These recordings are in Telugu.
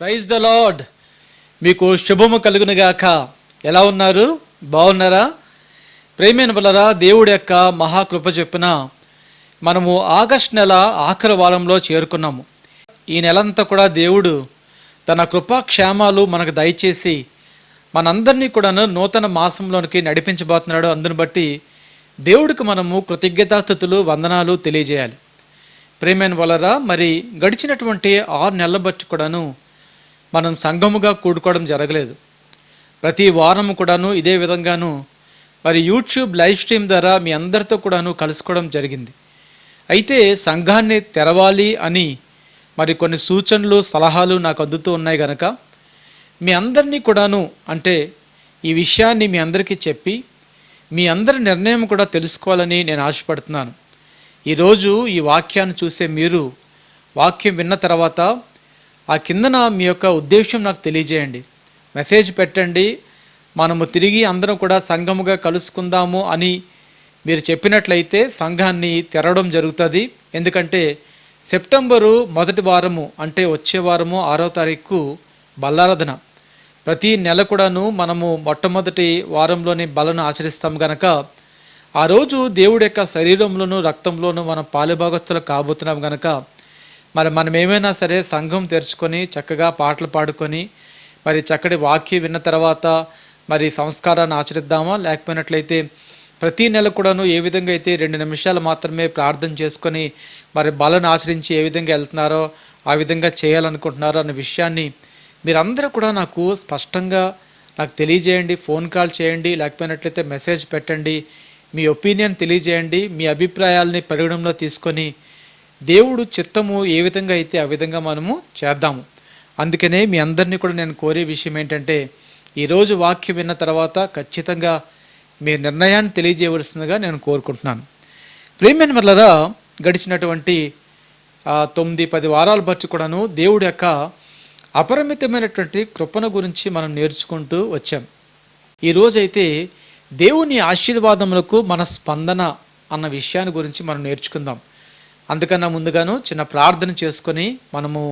Praise the lord. మీకు శుభము కలుగునుగాక. ఎలా ఉన్నారు? బాగున్నారా? ప్రేమైన వలరా దేవుడి యొక్క మహాకృప చెప్పున మనము ఆగస్టు నెల ఆఖరి వారంలో చేరుకున్నాము. ఈ నెలంతా కూడా దేవుడు తన కృపాక్షేమాలు మనకు దయచేసి మనందరినీ కూడాను నూతన మాసంలోనికి నడిపించబోతున్నాడు. అందుని బట్టి దేవుడికి మనము కృతజ్ఞతాస్థుతులు వందనాలు తెలియజేయాలి. ప్రేమైన వలరా మరి గడిచినటువంటి 6 నెలల బట్టి కూడాను మనం సంఘముగా కూడుకోవడం జరగలేదు. ప్రతి వారం కూడాను ఇదే విధంగాను మరి యూట్యూబ్ లైవ్ స్ట్రీమ్ ద్వారా మీ అందరితో కూడాను కలుసుకోవడం జరిగింది. అయితే సంఘాన్ని తెరవాలి అని మరి కొన్ని సూచనలు సలహాలు నాకు అందుతూ ఉన్నాయి కనుక మీ అందరినీ కూడాను అంటే ఈ విషయాన్ని మీ అందరికీ చెప్పి మీ అందరి నిర్ణయం కూడా తెలుసుకోవాలని నేను ఆశపడుతున్నాను. ఈరోజు ఈ వాక్యాన్ని చూసే మీరు వాక్యం విన్న తర్వాత ఆ కిందన మీ యొక్క ఉద్దేశం నాకు తెలియజేయండి, మెసేజ్ పెట్టండి. మనము తిరిగి అందరం కూడా సంఘముగా కలుసుకుందాము అని మీరు చెప్పినట్లయితే సంఘాన్ని తెరవడం జరుగుతుంది. ఎందుకంటే సెప్టెంబరు మొదటి వారము అంటే వచ్చే వారము 6వ తారీఖు బల్లారాధన. ప్రతి నెల కూడాను మనము మొట్టమొదటి వారంలోని బలను ఆచరిస్తాం గనక ఆ రోజు దేవుడి యొక్క శరీరంలోనూ రక్తంలోనూ మనం పాలుభాగస్తులు కాబోతున్నాం గనక మరి మనం ఏమైనా సరే సంఘం తెరుచుకొని చక్కగా పాటలు పాడుకొని మరి చక్కటి వాక్యం విన్న తర్వాత మరి సంస్కారాన్ని ఆచరిద్దామా, లేకపోయినట్లయితే ప్రతి నెల కూడాను ఏ విధంగా అయితే 2 నిమిషాలు మాత్రమే ప్రార్థన చేసుకొని మరి బలను ఆచరించి ఏ విధంగా వెళ్తున్నారో ఆ విధంగా చేయాలనుకుంటున్నారో అన్న విషయాన్ని మీరందరూ కూడా నాకు స్పష్టంగా నాకు తెలియజేయండి. ఫోన్ కాల్ చేయండి, లేకపోయినట్లయితే మెసేజ్ పెట్టండి, మీ ఒపీనియన్ తెలియజేయండి. మీ అభిప్రాయాలని పరిగణనలో తీసుకొని దేవుడు చిత్తము ఏ విధంగా అయితే ఆ విధంగా మనము చేద్దాము. అందుకనే మీ అందరినీ కూడా నేను కోరే విషయం ఏంటంటే ఈరోజు వాక్యం విన్న తర్వాత ఖచ్చితంగా మీ నిర్ణయాన్ని తెలియజేయవలసిందిగా నేను కోరుకుంటున్నాను. ప్రేమైన వల్లరా గడిచినటువంటి 9-10 వారాల బట్టి కూడాను దేవుడి యొక్క అపరిమితమైనటువంటి కృపణ గురించి మనం నేర్చుకుంటూ వచ్చాం. ఈరోజైతే దేవుని ఆశీర్వాదములకు మన స్పందన అన్న విషయాన్ని గురించి మనం నేర్చుకుందాం. అందుకన్నా ముందుగాను చిన్న ప్రార్థన చేసుకొని మనము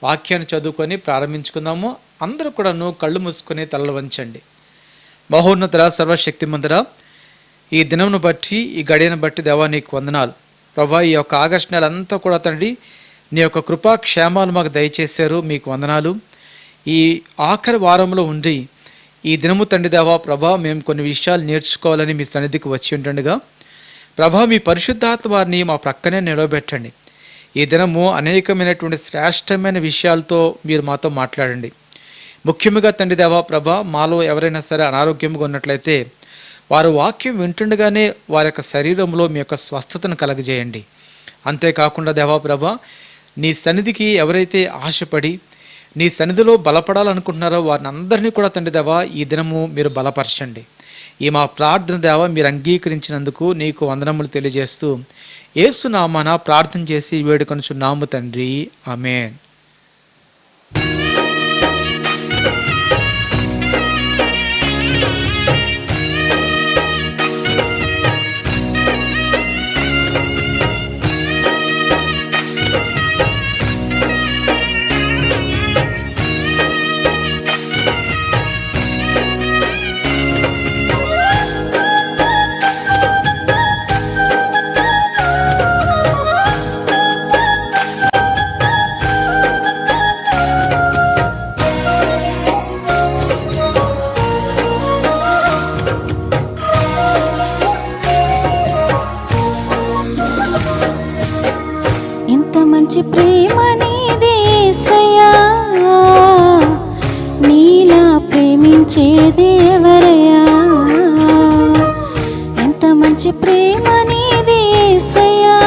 వాక్యాన్ని చదువుకొని ప్రారంభించుకుందాము. అందరూ కూడాను కళ్ళు మూసుకొని తలలు వంచండి. మహోన్నతర సర్వశక్తిమంతుడ, ఈ దినమును బట్టి ఈ గడియను బట్టి దేవా నీకు వందనాలు. ప్రభా, ఈ యొక్క ఆగస్టు నెల అంతా కూడా తండ్రి నీ యొక్క కృపా క్షేమాలు మాకు దయచేశారు, మీకు వందనాలు. ఈ ఆఖరి వారంలో ఉండి ఈ దినము తండ్రి దేవా ప్రభా మేము కొన్ని విషయాలు నేర్చుకోవాలని మీ సన్నిధికి వచ్చి ఉంటుండగా ప్రభా మీ పరిశుద్ధాత్మ వారిని మా ప్రక్కనే నిలవబెట్టండి. ఈ దినము అనేకమైనటువంటి శ్రేష్టమైన విషయాలతో మీరు మాతో మాట్లాడండి. ముఖ్యంగా తండ్రి దేవా ప్రభా మాలో ఎవరైనా సరే అనారోగ్యంగా ఉన్నట్లయితే వారు వాక్యం వింటుండగానే వారి యొక్క శరీరంలో మీ యొక్క స్వస్థతను కలగజేయండి. అంతేకాకుండా దేవా ప్రభా నీ సన్నిధికి ఎవరైతే ఆశపడి నీ సన్నిధిలో బలపడాలనుకుంటున్నారో వారిని అందరినీ కూడా తండ్రి దేవా ఈ దినము మీరు బలపరచండి. ఈ మా ప్రార్థన దేవా మీరు అంగీకరించినందుకు నీకు వందనములు తెలియజేస్తూ యేసు నామమున ప్రార్థన చేసి వేడుకొనుచున్నాము తండ్రి, ఆమేన్. మంచి ప్రేమ నీదే యేసయ్యా, నీలా ప్రేమించేది ఎవరయ్యా. ఎంత మంచి ప్రేమ నీదే యేసయ్యా,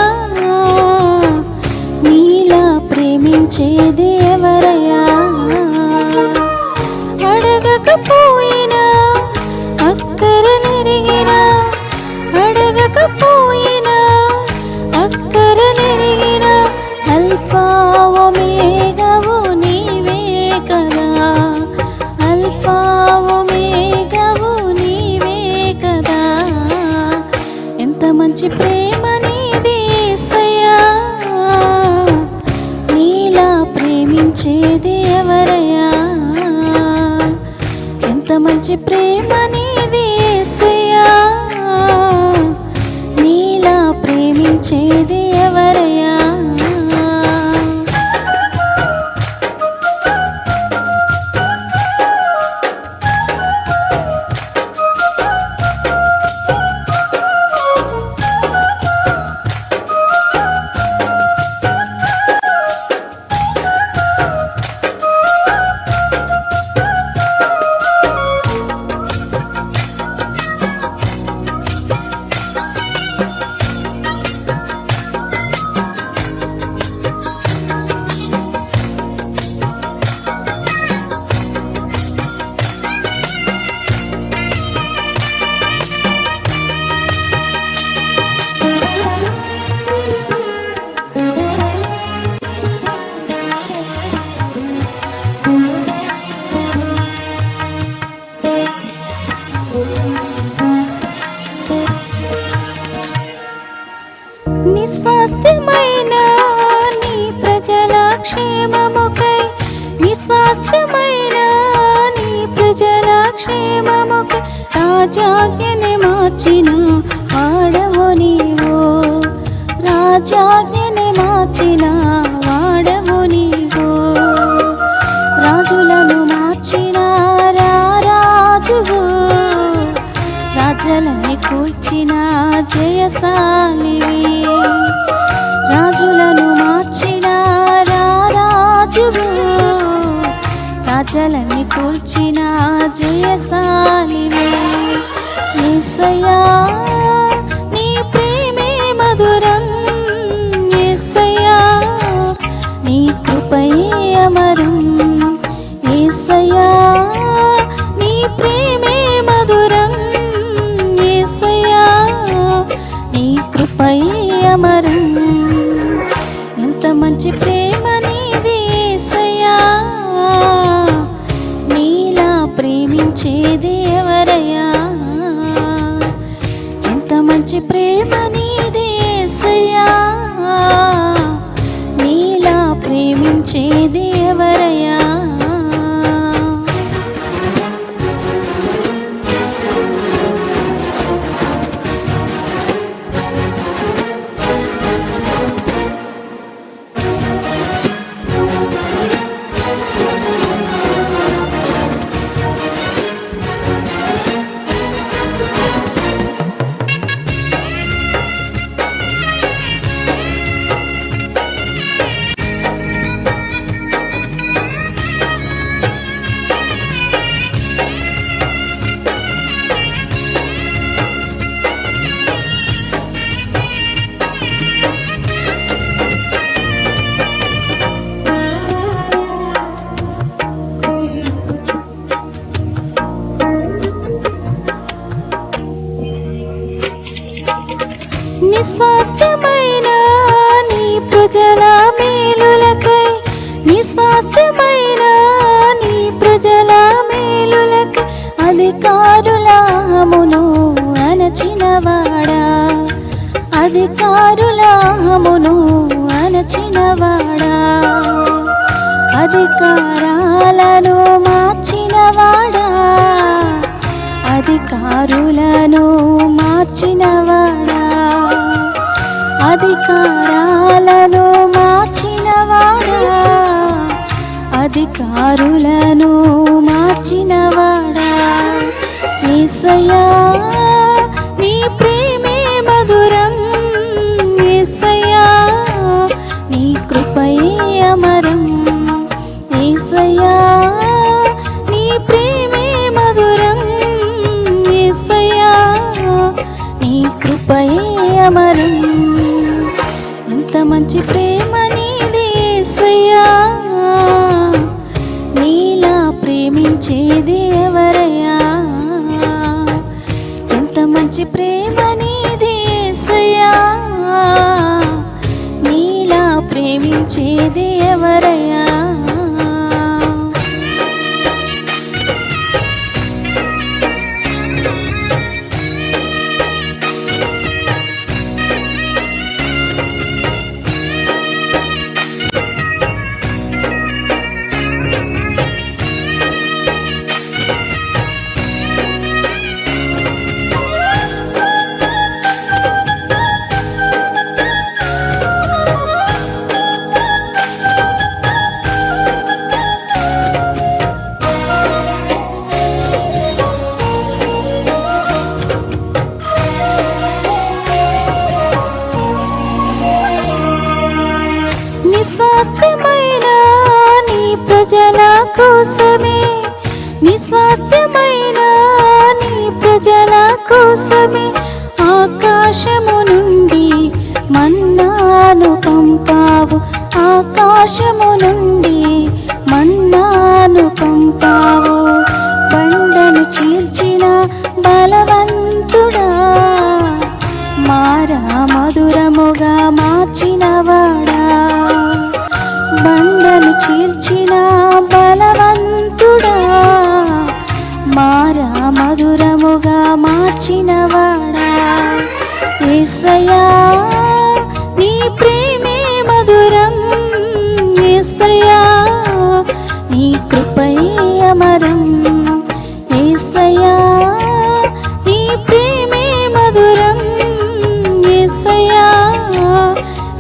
నీలా ప్రేమించేది ఎవరయ్యా. అడగకపోయినా అక్కరనెరిగినా, అడగకపోయినా అక్కరనెరిగినా అల్ఫా ఒమేగావు నీవే కదా, అల్ఫా ఒమేగావు నీవే కదా. ఎంత మంచి ప్రేమ నీదే యేసయ్యా, నీలా మంచి ప్రేమ నీది యేసయ్యా, నీలా ప్రేమించేది ఎవరయ్యా? నిస్వాస్థ్యమైన నీ ప్రజల క్షేమముకై, నిస్వాస్థ్యమైన నీ ప్రజల క్షేమముకై రాజాజ్ఞని మార్చిన వాడవు నీవు, రాజాజ్ఞని మార్చిన వాడవు నీవు. రాజులను మార్చిన రారాజువు, రాజులని కూల్చిన జయశాలివి. రాజులను మార్చిన రారాజువు, రాజులని కూల్చిన జయశాలివి. యేసయ్యా నీ ప్రేమే మధురం, యేసయ్యా నీ కృపయే అమరం. యేసయ్యా నీ ప్రేమే మధురం, యేసయ్యా నీ కృపయే అమరం. ఎంత మంచి ప్రేమ నీది యేసయ్యా, నీలా ప్రేమించేది ఎవరయ్యా? ఎంత మంచి ప్రేమ నీది యేసయ్యా, నీలా ప్రేమించేది ఎవరయ్యా? నిస్వాస్థ్యమైన నీ ప్రజల మేలులకై, నిస్వాస్థ్యమైన నీ ప్రజల మేలులకై అధికారుల హమును అణచినవాడా, అధికారుల హమును అణచినవాడా. అధికారాలను మార్చినవాడా, అధికారులను మార్చినవాడా. అధికారాలను మార్చినవాడా, అధికారులను మార్చినవాడా. యేసయ్యా నీ ప్రేమే మధురం, యేసయ్యా నీ కృపయే అమరం. యేసయ్యా నీ ప్రేమే మధురం, యేసయ్యా నీ కృపయే అమరం. ఎంత మంచి ప్రేమ నీది యేసయ్యా, నీలా ప్రేమించేది ఎవరయ్యా? ఎంత మంచి ప్రేమ నీది యేసయ్యా, నీలా ప్రేమించేది ఎవరయ్యా? కోసమే, నీ స్వాస్థ్యమైన నీ ప్రజల కోసమే ఆకాశము నుండి మన్నాను పంపావు, ఆకాశము నుండి మన్నాను పంపావు. బండను చీల్చిన బలవంతుడా, మారా మధురముగా మార్చినవాడా. బండను చీల్చిన బలవంతుడా, మారా మధురముగా మార్చినవాడా. యేసయ్యా నీ ప్రేమే మధురం, యేసయ్యా నీ కృపయే అమరం. యేసయ్యా నీ ప్రేమే మధురం, యేసయ్యా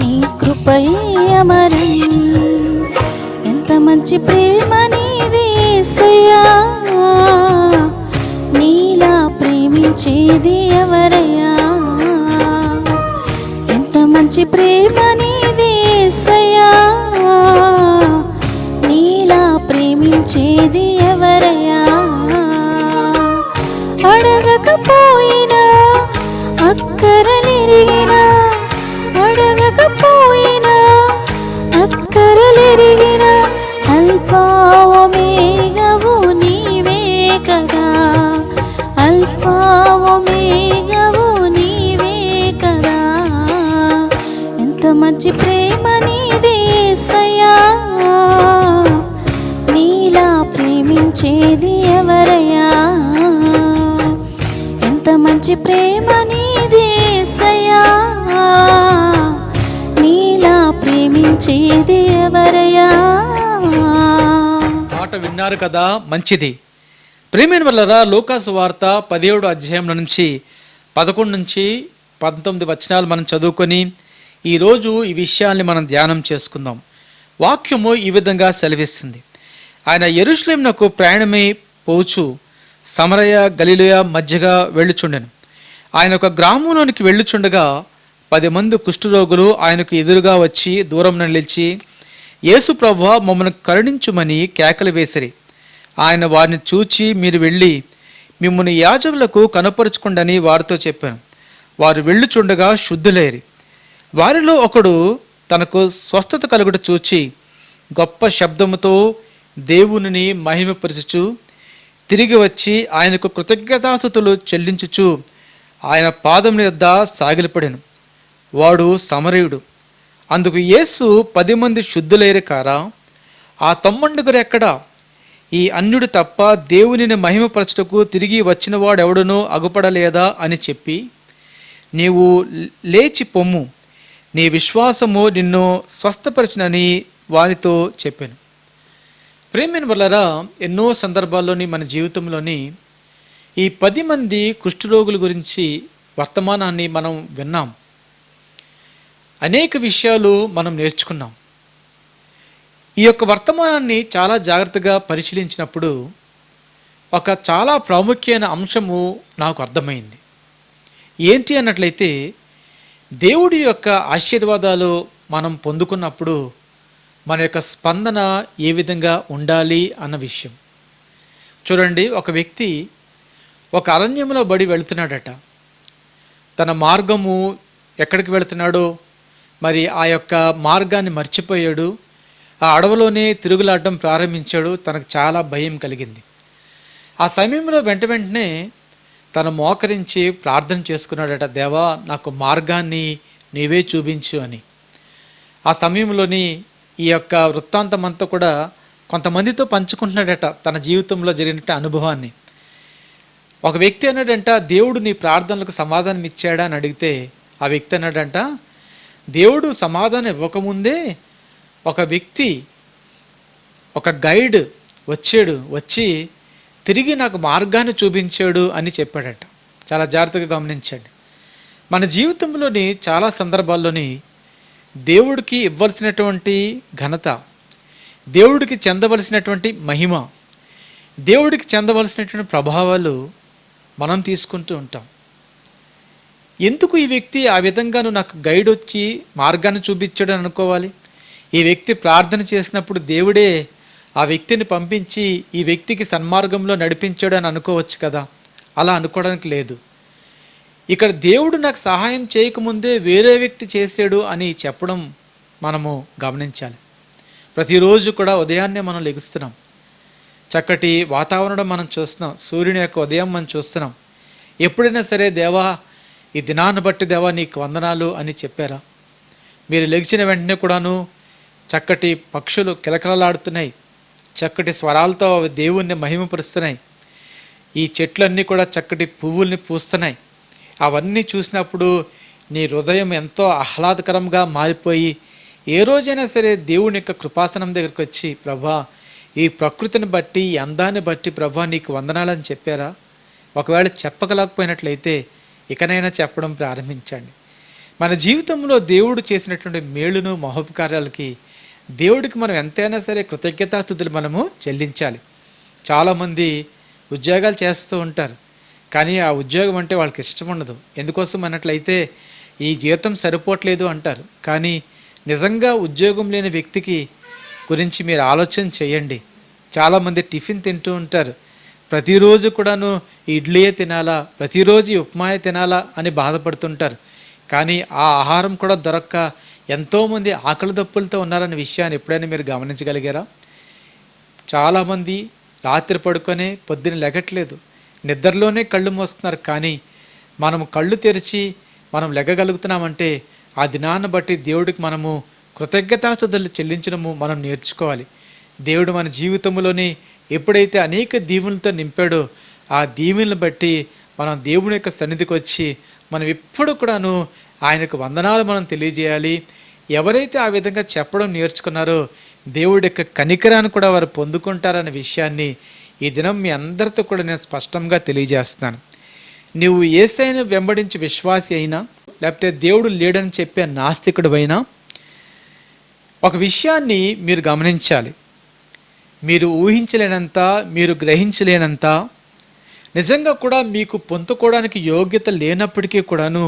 నీ కృపయే అమరం. ఎంత మంచి ప్రేమ నీది యేసయ్యా, నీలా ప్రేమించేది ఎవరయ్యా. ఎంత మంచి ప్రేమ నీది యేసయ్యా, నీలా ప్రేమించేది ఎవరయ్యా. అడగకపోయినా అక్కరలెరిగినా, అడగకపోయినా అక్కరలెరిగినా, అల్ఫా ఒమేగవు నీవే కదా, అల్ఫా ఒమేగవు నీవే కదా. ఎంత మంచి ప్రేమ నీది యేసయ్యా, నీలా ప్రేమించేది ఎవరయ్యా. ఎంత మంచి ప్రేమ నీది యేసయ్యా, నీలా ప్రేమించేది ఎవరయ్యా. మాట విన్నారు కదా, మంచిది. ప్రేమైన వల్లరా లూకాసు వార్త 17వ అధ్యాయం నుంచి 11 నుంచి 19 వచనాలు మనం చదువుకొని ఈరోజు ఈ విషయాల్ని మనం ధ్యానం చేసుకుందాం. వాక్యము ఈ విధంగా సెలవిస్తుంది. ఆయన యెరూషలేమునకు ప్రయాణమై పోవచ్చు సమరయ గలిలయ మధ్యగా వెళ్ళుచుండెను. ఆయన ఒక గ్రామంలోనికి వెళ్ళుచుండగా 10 మంది కుష్ఠరోగులు ఆయనకు ఎదురుగా వచ్చి దూరం నిలిచి, యేసు ప్రభువా మమ్మల్ని కరుణించుమని కేకలు వేసిరి. ఆయన వారిని చూచి, మీరు వెళ్ళి మిమ్మల్ని యాజకులకు కనపరుచుకుండని వారితో చెప్పాను. వారు వెళ్ళుచుండగా శుద్ధులేరి. వారిలో ఒకడు తనకు స్వస్థత కలుగుట చూచి గొప్ప శబ్దముతో దేవునిని మహిమపరచుచు తిరిగి వచ్చి ఆయనకు కృతజ్ఞతాస్తుతులు చెల్లించుచు ఆయన పాదముల యొద్ద సాగిలపడెను. వాడు సమరయుడు. అందుకు యేసు 10 మంది శుద్ధులైరు కారా, ఆ తమ్ముండుగురు ఎక్కడా? ఈ అన్యుడు తప్ప దేవునిని మహిమపరచుటకు తిరిగి వచ్చిన వాడెవడునో అగుపడలేదా అని చెప్పి, నీవు లేచి పొమ్ము, నీ విశ్వాసము నిన్ను స్వస్థపరచునని వారితో చెప్పాను. ప్రేమైన వల్లరా ఎన్నో సందర్భాల్లోని మన జీవితంలోని ఈ 10 మంది కుష్ఠరోగుల గురించి వర్తమానాన్ని మనం విన్నాం. అనేక విషయాలు మనం నేర్చుకున్నాం. ఈ యొక్క వర్తమానాన్ని చాలా జాగ్రత్తగా పరిశీలించినప్పుడు ఒక చాలా ప్రాముఖ్యమైన అంశము నాకు అర్థమైంది. ఏంటి అన్నట్లయితే, దేవుడి యొక్క ఆశీర్వాదాలు మనం పొందుకున్నప్పుడు మన యొక్క స్పందన ఏ విధంగా ఉండాలి అన్న విషయం. చూడండి, ఒక వ్యక్తి ఒక అరణ్యంలో బడి వెళుతున్నాడట. తన మార్గము ఎక్కడికి వెళుతున్నాడో మరి ఆ యొక్క మార్గాన్ని మర్చిపోయాడు. ఆ అడవిలోనే తిరుగులాడడం ప్రారంభించాడు. తనకు చాలా భయం కలిగింది. ఆ సమయంలో వెంటనే తను మోకరించి ప్రార్థన చేసుకున్నాడట, దేవా నాకు మార్గాన్ని నీవే చూపించు అని. ఆ సమయంలోని ఈ యొక్క వృత్తాంతం అంతా కూడా కొంతమందితో పంచుకుంటున్నాడట, తన జీవితంలో జరిగిన అనుభవాన్ని. ఒక వ్యక్తి అన్నాడంట, దేవుడు నీ ప్రార్థనలకు సమాధానం ఇచ్చాడా అని అడిగితే ఆ వ్యక్తి అన్నాడంట, దేవుడు సమాధానం ఇవ్వకముందే ఒక వ్యక్తి, ఒక గైడ్ వచ్చి తిరిగి నాకు మార్గాన్ని చూపించాడు అని చెప్పాడట. చాలా జాగ్రత్తగా గమనించండి. మన జీవితంలోని చాలా సందర్భాల్లోని దేవుడికి ఇవ్వాల్సినటువంటి ఘనత, దేవుడికి చెందవలసినటువంటి మహిమ, దేవుడికి చెందవలసినటువంటి ప్రభావాలు మనం తీసుకుంటూ ఉంటాం. ఎందుకు ఈ వ్యక్తి ఆ విధంగాను నాకు గైడ్ వచ్చి మార్గాన్ని చూపించాడు అని అనుకోవాలి? ఈ వ్యక్తి ప్రార్థన చేసినప్పుడు దేవుడే ఆ వ్యక్తిని పంపించి ఈ వ్యక్తికి సన్మార్గంలో నడిపించాడు అని అనుకోవచ్చు కదా. అలా అనుకోవడానికి లేదు. ఇక్కడ దేవుడు నాకు సహాయం చేయకముందే వేరే వ్యక్తి చేశాడు అని చెప్పడం మనము గమనించాలి. ప్రతిరోజు కూడా ఉదయాన్నే మనం లెగుస్తున్నాం, చక్కటి వాతావరణం మనం చూస్తున్నాం, సూర్యుని యొక్క ఉదయం మనం చూస్తున్నాం. ఎప్పుడైనా సరే దేవా ఈ దినాన్ని బట్టి దేవా నీకు వందనాలు అని చెప్పారా? మీరు లెగిచిన వెంటనే కూడాను చక్కటి పక్షులు కిలకిలలాడుతున్నాయి, చక్కటి స్వరాలతో అవి దేవుణ్ణి మహిమపరుస్తున్నాయి. ఈ చెట్లన్నీ కూడా చక్కటి పువ్వుల్ని పూస్తున్నాయి. అవన్నీ చూసినప్పుడు నీ హృదయం ఎంతో ఆహ్లాదకరంగా మారిపోయి ఏ రోజైనా సరే దేవుని యొక్క కృపాసనం దగ్గరికి వచ్చి ప్రభా ఈ ప్రకృతిని బట్టి ఈ అందాన్ని బట్టి ప్రభా నీకు వందనాలని చెప్పారా? ఒకవేళ చెప్పగలకపోయినట్లయితే ఇకనైనా చెప్పడం ప్రారంభించండి. మన జీవితంలో దేవుడు చేసినటువంటి మేలును మహోపకారాలకి దేవుడికి మనం ఎంతైనా సరే కృతజ్ఞతాస్తుతులు మనము చెల్లించాలి. చాలామంది ఉద్యోగాలు చేస్తూ ఉంటారు, కానీ ఆ ఉద్యోగం అంటే వాళ్ళకి ఇష్టం ఉండదు. ఎందుకోసం అన్నట్లయితే ఈ జీతం సరిపోవట్లేదు అంటారు. కానీ నిజంగా ఉద్యోగం లేని వ్యక్తికి గురించి మీరు ఆలోచన చేయండి. చాలామంది టిఫిన్ తింటూ ఉంటారు, ప్రతిరోజు కూడాను ఇడ్లీయే తినాలా, ప్రతిరోజు ఉప్మాయే తినాలా అని బాధపడుతుంటారు. కానీ ఆ ఆహారం కూడా దొరక్క ఎంతోమంది ఆకలి దప్పులతో ఉన్నారనే విషయాన్ని ఎప్పుడైనా మీరు గమనించగలిగారా? చాలామంది రాత్రి పడుకొనే పొద్దున లెగట్లేదు, నిద్రలోనే కళ్ళు మూస్తున్నారు. కానీ మనము కళ్ళు తెరిచి మనం లెగగలుగుతున్నామంటే ఆ దినాన్ని బట్టి దేవుడికి మనము కృతజ్ఞతాస్తుతులు చెల్లించడము మనం నేర్చుకోవాలి. దేవుడు మన జీవితంలోని ఎప్పుడైతే అనేక దీవెనలతో నింపాడో ఆ దీవెనలను బట్టి మనం దేవుని యొక్క సన్నిధికి వచ్చి మనం ఎప్పుడు కూడాను ఆయనకు వందనాలు మనం తెలియజేయాలి. ఎవరైతే ఆ విధంగా చెప్పడం నేర్చుకున్నారో దేవుడి యొక్క కనికరాన్ని కూడా వారు పొందుకుంటారనే విషయాన్ని ఈ దినం మీ అందరితో కూడా నేను స్పష్టంగా తెలియజేస్తున్నాను. నువ్వు యేసయ్యను వెంబడించి విశ్వాసి అయినా లేకపోతే దేవుడు లేడని చెప్పే నాస్తికుడు అయినా ఒక విషయాన్ని మీరు గమనించాలి. మీరు ఊహించలేనంత, మీరు గ్రహించలేనంత, నిజంగా కూడా మీకు పొందుకోవడానికి యోగ్యత లేనప్పటికీ కూడాను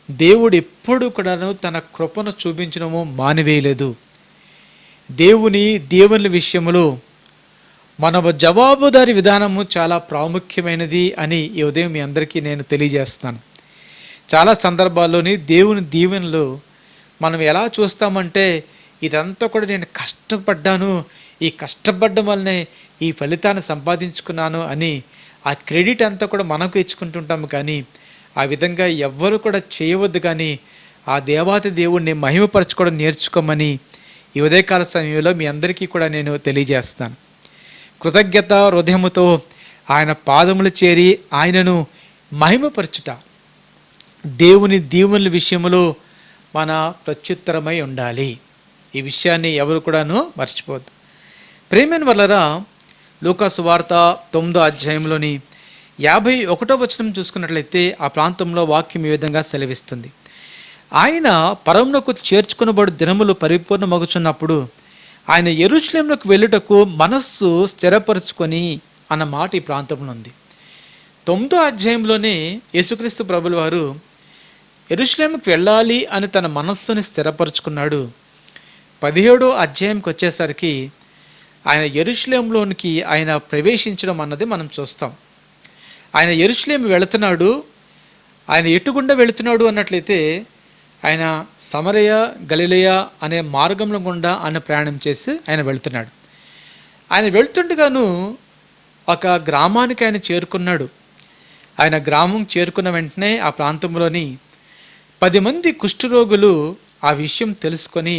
దేవుడు ఎప్పుడు కూడాను తన కృపను చూపించడము మానివేయలేదు. దేవుని విషయంలో మన జవాబుదారీ విధానము చాలా ప్రాముఖ్యమైనది అని ఈ ఉదయం మీ అందరికీ నేను తెలియజేస్తున్నాను. చాలా సందర్భాల్లోని దేవుని దీవెనలు మనం ఎలా చూస్తామంటే ఇదంతా కూడా నేను కష్టపడ్డాను, ఈ కష్టపడ్డం వల్లనే ఈ ఫలితాన్ని సంపాదించుకున్నాను అని ఆ క్రెడిట్ అంతా కూడా మనకు ఇచ్చుకుంటుంటాము. కానీ ఆ విధంగా ఎవ్వరు కూడా చేయవద్దు. కానీ ఆ దేవాతి దేవుణ్ణి మహిమపరచుకోవడం నేర్చుకోమని ఈ ఉదయకాల సమయంలో మీ అందరికీ కూడా నేను తెలియజేస్తాను. కృతజ్ఞత హృదయముతో ఆయన పాదములు చేరి ఆయనను మహిమపరచుట దేవుని దీవెనల విషయంలో మన ప్రత్యుత్తరమై ఉండాలి. ఈ విషయాన్ని ఎవరు కూడాను మర్చిపోద్దు. ప్రేమైన వల్లరా లూకా సువార్త 9వ అధ్యాయంలోని 51వ వచనం చూసుకున్నట్లయితే ఆ ప్రాంతంలో వాక్యం ఈ విధంగా సెలవిస్తుంది. ఆయన పరమునకు చేర్చుకునబడు దినములు పరిపూర్ణమగుచున్నప్పుడు ఆయన యెరూషలేమునకు వెళ్ళుటకు మనస్సు స్థిరపరుచుకొని అన్న మాట ఈ ప్రాంతంలో ఉంది. 9వ అధ్యాయంలోనే యేసుక్రీస్తు ప్రభుల వారు యెరూషలేముకు వెళ్ళాలి అని తన మనస్సుని స్థిరపరుచుకున్నాడు. 17వ అధ్యాయంకి వచ్చేసరికి ఆయన యెరూషలేములోనికి ఆయన ప్రవేశించడం అన్నది మనం చూస్తాం. ఆయన యెరూషలేము వెళుతున్నాడు. ఆయన ఎటుగుండా వెళుతున్నాడు అన్నట్లయితే ఆయన సమరయ గలిలయ అనే మార్గంలో గుండా ఆయన ప్రయాణం చేసి ఆయన వెళుతున్నాడు. ఆయన వెళుతుండగాను ఒక గ్రామానికి ఆయన చేరుకున్నాడు. ఆయన గ్రామం చేరుకున్న వెంటనే ఆ ప్రాంతంలోని 10 మంది కుష్ఠరోగులు ఆ విషయం తెలుసుకొని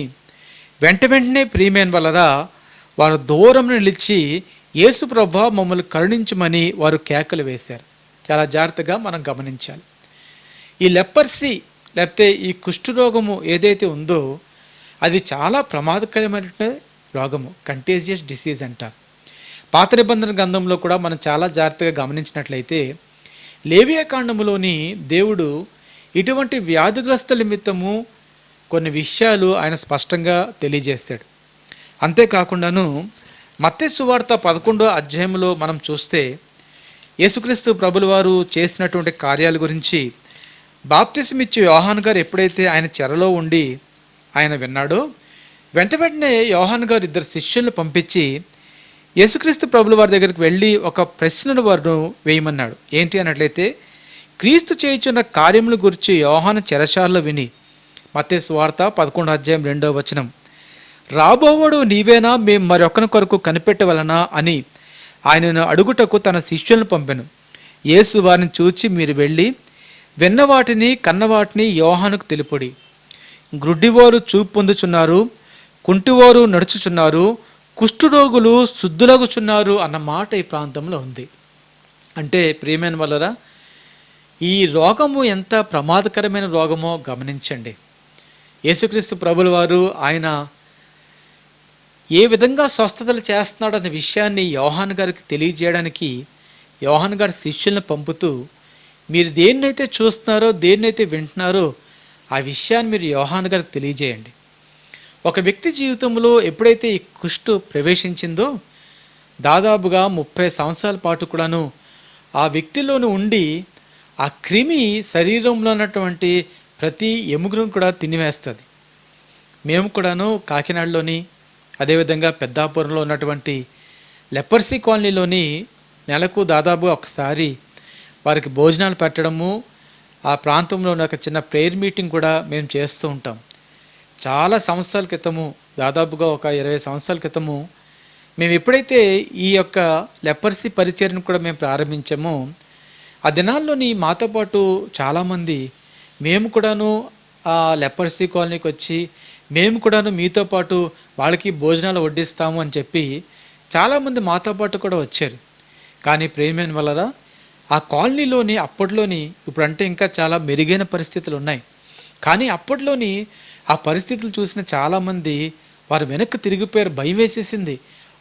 వెంటనే ప్రియమైన వలరా వారు దూరం నిలిచి యేసు ప్రభువా మమ్మల్ని కరుణించమని వారు కేకలు వేశారు. చాలా జాగ్రత్తగా మనం గమనించాలి. ఈ లెపర్సీ లేకపోతే ఈ కుష్ఠరోగము ఏదైతే ఉందో అది చాలా ప్రమాదకరమైన రోగము, కంటేజియస్ డిసీజ్ అంటారు. పాత నిబంధన గ్రంథంలో కూడా మనం చాలా జాగ్రత్తగా గమనించినట్లయితే లేవియాకాండములోని దేవుడు ఇటువంటి వ్యాధిగ్రస్తుల నిమిత్తము కొన్ని విషయాలు ఆయన స్పష్టంగా తెలియజేస్తాడు. అంతేకాకుండాను మత్తయి సువార్త 11వ అధ్యాయంలో మనం చూస్తే యేసుక్రీస్తు ప్రభుల వారు చేసినటువంటి కార్యాల గురించి బాప్తిసం ఇచ్చే యోహాను గారు ఎప్పుడైతే ఆయన చెరలో ఉండి ఆయన విన్నాడో వెంటనే యోహాను గారు ఇద్దరు శిష్యులను పంపించి యేసుక్రీస్తు ప్రభుల వారి దగ్గరికి వెళ్ళి ఒక ప్రశ్నను వారు వేయమన్నాడు. ఏంటి అన్నట్లయితే, క్రీస్తు చేయుచున్న కార్యముల గురించి యోహాను చెరసాలలో విని, మత్తయి సువార్త 11:2 రాబోవాడు నీవేనా, మేము మరొకరి కొరకు కనిపెట్టవలనా అని ఆయనను అడుగుటకు తన శిష్యులను పంపెను. యేసు వారిని చూచి, మీరు వెళ్ళి విన్న వాటిని కన్న వాటిని యోహానుకు తెలుపుడి. గ్రుడ్డివారు చూపు పొందుచున్నారు, కుంటివారు నడుచుచున్నారు, కుష్ఠరోగులు శుద్ధులగుచున్నారు అన్న మాట ఈ ప్రాంతంలో ఉంది. అంటే ప్రియమైన వల్లరా, ఈ రోగము ఎంత ప్రమాదకరమైన రోగమో గమనించండి. యేసుక్రీస్తు ప్రభుల వారు ఆయన ఏ విధంగా స్వస్థతలు చేస్తున్నాడనే విషయాన్ని యోహాను గారికి తెలియజేయడానికి యోహాను గారి శిష్యులను పంపుతూ, మీరు దేన్నైతే చూస్తున్నారో దేన్నైతే వింటున్నారో ఆ విషయాన్ని మీరు యోహాను గారికి తెలియజేయండి. ఒక వ్యక్తి జీవితంలో ఎప్పుడైతే ఈ కుష్టు ప్రవేశించిందో దాదాపుగా 30 సంవత్సరాల పాటు కూడాను ఆ వ్యక్తిలోని ఉండి ఆ క్రిమి శరీరంలో ఉన్నటువంటి ప్రతి ఎముకను కూడా తినివేస్తుంది. మేము కూడాను కాకినాడలోని, అదేవిధంగా పెద్దాపురంలో ఉన్నటువంటి లెపర్సీ కాలనీలోని నెలకు దాదాపు ఒకసారి వారికి భోజనాలు పెట్టడము, ఆ ప్రాంతంలో ఉన్న ఒక చిన్న ప్రేయర్ మీటింగ్ కూడా మేము చేస్తూ ఉంటాం. చాలా సంవత్సరాల క్రితము, దాదాపుగా ఒక 20 సంవత్సరాల క్రితము మేము ఎప్పుడైతే ఈ యొక్క లెపర్సీ పరిచర్ను కూడా మేము ప్రారంభించామో, ఆ దినాల్లోని మాతో పాటు చాలామంది మేము కూడాను ఆ లెపర్సీ కాలనీకి వచ్చి మేము కూడాను మీతో పాటు వాళ్ళకి భోజనాలు వడ్డిస్తాము అని చెప్పి చాలామంది మాతో పాటు కూడా వచ్చారు. కానీ ప్రేమైన వలన ఆ కాలనీలోని అప్పట్లోని, ఇప్పుడంటే ఇంకా చాలా మెరుగైన పరిస్థితులు ఉన్నాయి, కానీ అప్పట్లోని ఆ పరిస్థితులు చూసిన చాలామంది వారు వెనక్కి తిరిగిపోయారు. భయం వేసేసింది.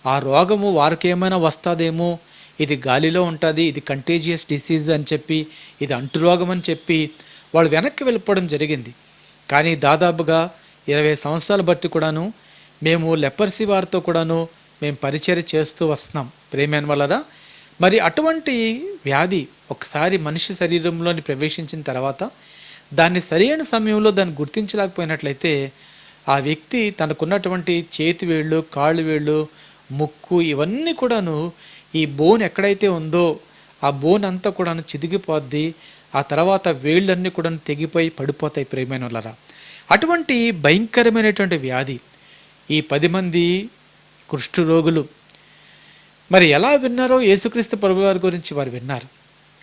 ఆ రోగము వారికి ఏమైనా వస్తుందేమో, ఇది గాలిలో ఉంటుంది, ఇది కంటేజియస్ డిసీజ్ అని చెప్పి, ఇది అంటురోగం అని చెప్పి వాళ్ళు వెనక్కి వెళ్ళిపోవడం జరిగింది. కానీ దాదాపుగా 20 సంవత్సరాలు బట్టి కూడాను మేము లెపర్సీ వారితో కూడాను మేము పరిచర్య చేస్తూ వస్తున్నాం. ప్రేమైన వలన మరి అటువంటి వ్యాధి ఒకసారి మనిషి శరీరంలోని ప్రవేశించిన తర్వాత దాన్ని సరైన సమయంలో దాన్ని గుర్తించలేకపోయినట్లయితే ఆ వ్యక్తి తనకున్నటువంటి చేతి వేళ్ళు, కాళ్ళు వేళ్ళు, ముక్కు ఇవన్నీ కూడాను ఈ బోన్ ఎక్కడైతే ఉందో ఆ బోన్ అంతా కూడాను చిదిగిపోద్ది. ఆ తర్వాత వేళ్ళన్నీ కూడా తెగిపోయి పడిపోతాయి. ప్రియమైన వాళ్ళరా, అటువంటి భయంకరమైనటువంటి వ్యాధి ఈ 10 మంది కుష్టు రోగులు మరి ఎలా విన్నారో యేసుక్రీస్తు ప్రభు వారి గురించి వారు విన్నారు.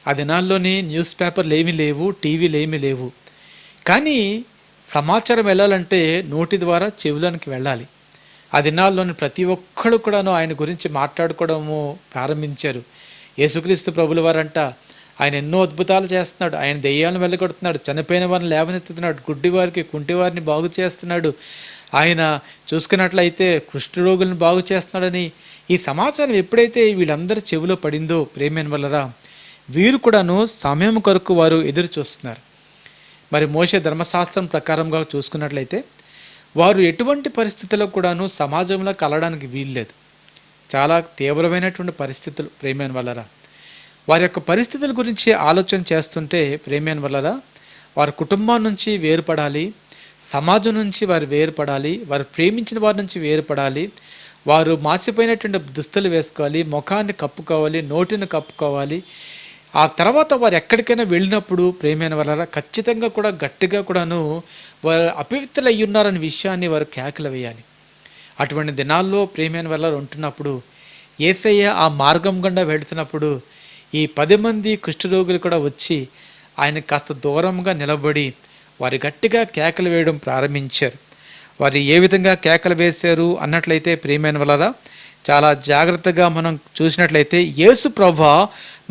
ఆ దినాల్లోని న్యూస్ పేపర్లు ఏమీ లేవు, టీవీలు ఏమీ లేవు. కానీ సమాచారం వెళ్ళాలంటే నోటి ద్వారా చెవులోనికి వెళ్ళాలి. ఆ దినాల్లోని ప్రతి ఒక్కడు కూడాను ఆయన గురించి మాట్లాడుకోవడము ప్రారంభించారు. యేసుక్రీస్తు ప్రభుల వారంట ఆయన ఎన్నో అద్భుతాలు చేస్తున్నాడు, ఆయన దెయ్యాలను వెళ్ళగొడుతున్నాడు, చనిపోయిన వారిని లేవనెత్తుతున్నాడు, గుడ్డివారికి కుంటివారిని బాగు చేస్తున్నాడు, ఆయన చూసుకున్నట్లయితే కుష్ఠరోగులను బాగు చేస్తున్నాడని ఈ సమాచారం ఎప్పుడైతే వీళ్ళందరి చెవిలో పడిందో ప్రేమైన వల్లరా, వీరు కూడాను సమయం కొరకు వారు ఎదురు చూస్తున్నారు. మరి మోషే ధర్మశాస్త్రం ప్రకారంగా చూసుకున్నట్లయితే వారు ఎటువంటి పరిస్థితుల్లో కూడాను సమాజంలో కలవడానికి వీల్లేదు. చాలా తీవ్రమైనటువంటి పరిస్థితులు ప్రేమైన వల్లరా. వారి యొక్క పరిస్థితుల గురించి ఆలోచన చేస్తుంటే ప్రేమైన వల్లరా, వారి కుటుంబం నుంచి వేరుపడాలి, సమాజం నుంచి వారు వేరుపడాలి, వారు ప్రేమించిన వారి నుంచి వేరుపడాలి, వారు మాసిపోయినటువంటి దుస్తులు వేసుకోవాలి, ముఖాన్ని కప్పుకోవాలి, నోటిని కప్పుకోవాలి. ఆ తర్వాత వారు ఎక్కడికైనా వెళ్ళినప్పుడు ప్రేమైన వల్లరా ఖచ్చితంగా కూడా గట్టిగా కూడాను వారు అపవిత్రులు అయ్యి ఉన్నారనే విషయాన్ని వారు కేకలు వేయాలి. అటువంటి దినాల్లో ప్రేమైన వల్ల ఉంటున్నప్పుడు యేసయ్య ఆ మార్గం గుండా వెళుతున్నప్పుడు ఈ 10 మంది కుష్ఠరోగులు కూడా వచ్చి ఆయన కాస్త దూరంగా నిలబడి వారు గట్టిగా కేకలు వేయడం ప్రారంభించారు. వారు ఏ విధంగా కేకలు వేశారు అన్నట్లయితే ప్రియమైన వలన చాలా జాగ్రత్తగా మనం చూసినట్లయితే యేసు ప్రభువా